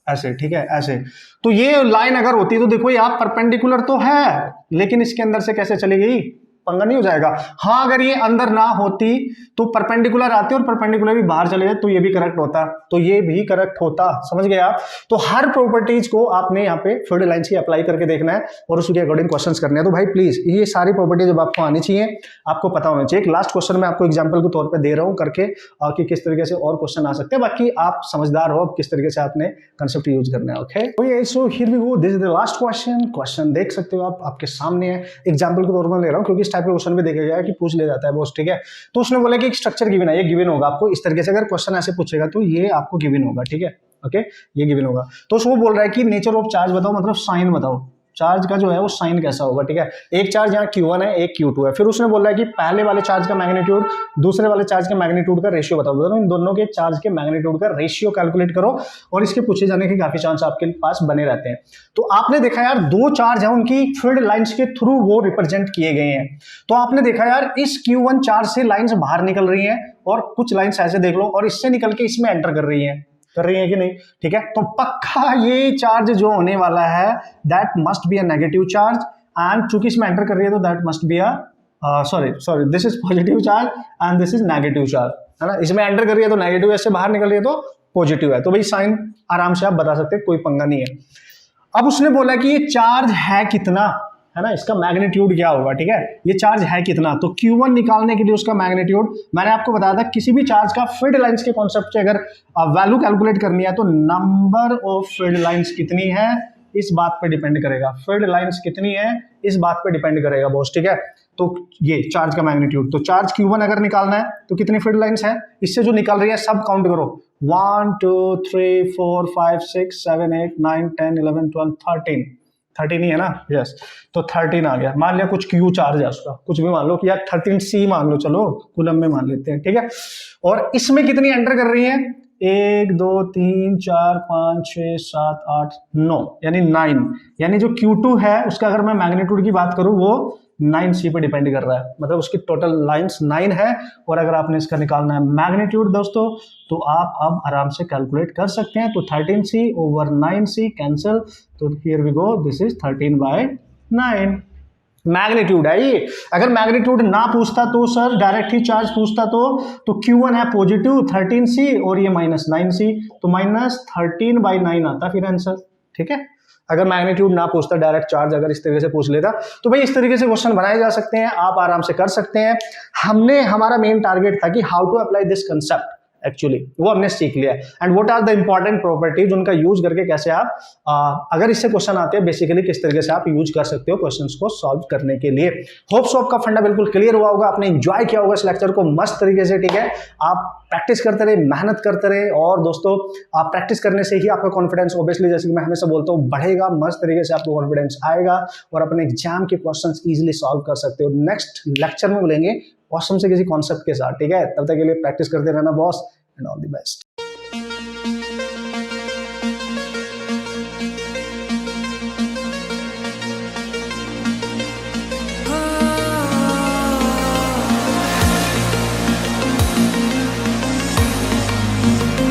ऐसे, ठीक है, ऐसे, तो ये लाइन अगर होती तो देखो ये आप परपेंडिकुलर तो है, लेकिन इसके अंदर से कैसे चली गई, पंगा नहीं हो जाएगा। हाँ अगर ये अंदर ना होती तो परपेंडिकुलर आती और परपेंडिकुलर भी बाहर चले जाए तो ये भी करेक्ट होता, तो ये भी करेक्ट होता, समझ गए आप। तो हर प्रॉपर्टीज को आपने यहाँ पे फील्ड लाइंस की अप्लाई करके देखना है और उसके अकॉर्डिंग क्वेश्चंस करने हैं। तो भाई प्लीज ये सारी प्रॉपर्टी जब आपको आनी चाहिए, आपको पता होना चाहिए। एक लास्ट क्वेश्चन मैं आपको एग्जाम्पल के तौर पर दे रहा हूँ करके कि किस तरीके से और क्वेश्चन आ सकते हैं, बाकी आप समझदार हो अब किस तरीके से आपने कंसेप्ट यूज करना है। Okay so here we go, this is the last question. Question देख सकते हो आप, आपके सामने है, एग्जाम्पल के तौर पर ले रहा हूँ क्योंकि टाइप के क्वेश्चन भी देखा गया है कि पूछ ले जाता है बॉस, ठीक है। तो उसने बोला कि एक स्ट्रक्चर गिवन है, ये गिवन होगा आपको इस तरीके से, अगर क्वेश्चन ऐसे पूछेगा तो ये आपको गिवन होगा, ठीक है, ओके, ये गिवन होगा। तो उसको बोल रहा है कि नेचर ऑफ चार्ज बताओ, मतलब साइन बताओ, चार्ज का जो है वो साइन कैसा होगा, ठीक है। एक चार्ज यहाँ Q1 है, एक Q2 है। फिर उसने बोला है कि पहले वाले चार्ज का मैग्नीट्यूड दूसरे वाले चार्ज के मैग्नीट्यूड का रेशियो बताओ, बताओ इन दोनों के चार्ज के मैग्नीट्यूड का रेशियो कैलकुलेट करो, और इसके पूछे जाने के काफी चांस आपके पास बने रहते हैं। तो आपने देखा यार दो चार्ज है, उनकी फील्ड लाइंस के थ्रू वो रिप्रेजेंट किए गए हैं। तो आपने देखा यार इस Q1 चार्ज से लाइंस बाहर निकल रही हैं और कुछ लाइंस ऐसे देख लो, और इससे निकल के इसमें एंटर कर रही हैं कि नहीं, ठीक है। तो पक्का ये चार्ज जो होने वाला है that must be a negative charge, and चूंकि इसमें एंटर कर रही है तो that must be a sorry this is positive charge and this is negative charge, है ना। इसमें एंटर कर रही है तो नेगेटिव है, इससे बाहर निकल रही है तो पॉजिटिव है। तो भाई साइन आराम से आप बता सकते हैं, कोई पंगा नहीं है। अब उसने बोला कि ये चार्ज है कितना, है ना, इसका मैग्नीट्यूड क्या होगा, ठीक है, ये चार्ज है कितना। तो Q1 निकालने के लिए उसका मैग्नीट्यूड मैंने आपको बताया था, किसी भी चार्ज का फील्ड लाइंस के कॉन्सेप्ट से अगर वैल्यू कैलकुलेट करनी है तो नंबर ऑफ फील्ड लाइंस कितनी है इस बात पे डिपेंड करेगा, फील्ड लाइंस कितनी है इस बात पे डिपेंड करेगा बॉस, ठीक है। तो ये चार्ज का मैग्नीट्यूड, तो चार्ज Q1 अगर निकालना है तो कितनी फील्ड लाइंस है, इससे जो निकल रही है सब काउंट करो, 1 2 3 4 5 6 7 8 9 10 11 12 13 ही है ना, यस। तो 13 आ गया। मान लिया कुछ Q चार्ज है उसका, कुछ भी मान लो कि यार 13C मान लो, चलो कूलम में मान लेते हैं, ठीक है। और इसमें कितनी एंटर कर रही है, 1 2 3 4 5 6 7 8 9, यानी 9, यानी जो Q2 है उसका अगर मैं मैग्नीट्यूड की बात करूं वो 9C पे डिपेंड कर रहा है, मतलब उसकी टोटल लाइंस 9 है। और अगर आपने इसका निकालना है मैग्नीट्यूड दोस्तों तो आप अब आराम से कैलकुलेट कर सकते हैं। तो 13C ओवर 9C कैंसिल, तो here we go, this is 13/9। Magnitude है ये। अगर मैग्नीट्यूड ना पूछता तो सर डायरेक्ट ही चार्ज पूछता तो Q1 है पॉजिटिव 13C और ये -9C, तो -13/9 आता फिर आंसर। ठीक है, अगर मैग्नीट्यूड ना पूछता, डायरेक्ट चार्ज अगर इस तरीके से पूछ लेता, तो भाई इस तरीके से क्वेश्चन बनाए जा सकते हैं, आप आराम से कर सकते हैं। हमारा मेन टारगेट था कि how to apply this concept, actually वो हमने सीख लिया है। And what are the important properties, उनका यूज करके कैसे आप अगर इससे क्वेश्चन आते हैं बेसिकली किस तरीके से आप यूज कर सकते हो क्वेश्चंस को सॉल्व करने के लिए। होप सो आपका फंडा बिल्कुल क्लियर हुआ होगा, आपने एंजॉय किया होगा इस लेक्चर को मस्त तरीके से। ठीक है, आप प्रैक्टिस करते रहे, मेहनत करते रहे, और दोस्तों आप प्रैक्टिस करने से ही आपका कॉन्फिडेंस ऑब्वियसली, जैसे कि मैं हमेशा बोलता हूँ, बढ़ेगा, मस्त तरीके से आपको कॉन्फिडेंस आएगा और अपने एग्जाम के क्वेश्चंस इजीली सॉल्व कर सकते हो। नेक्स्ट लेक्चर में मिलेंगे ऑसम से किसी कॉन्सेप्ट के साथ। ठीक है, तब तक के लिए प्रैक्टिस करते रहना boss, and all the best.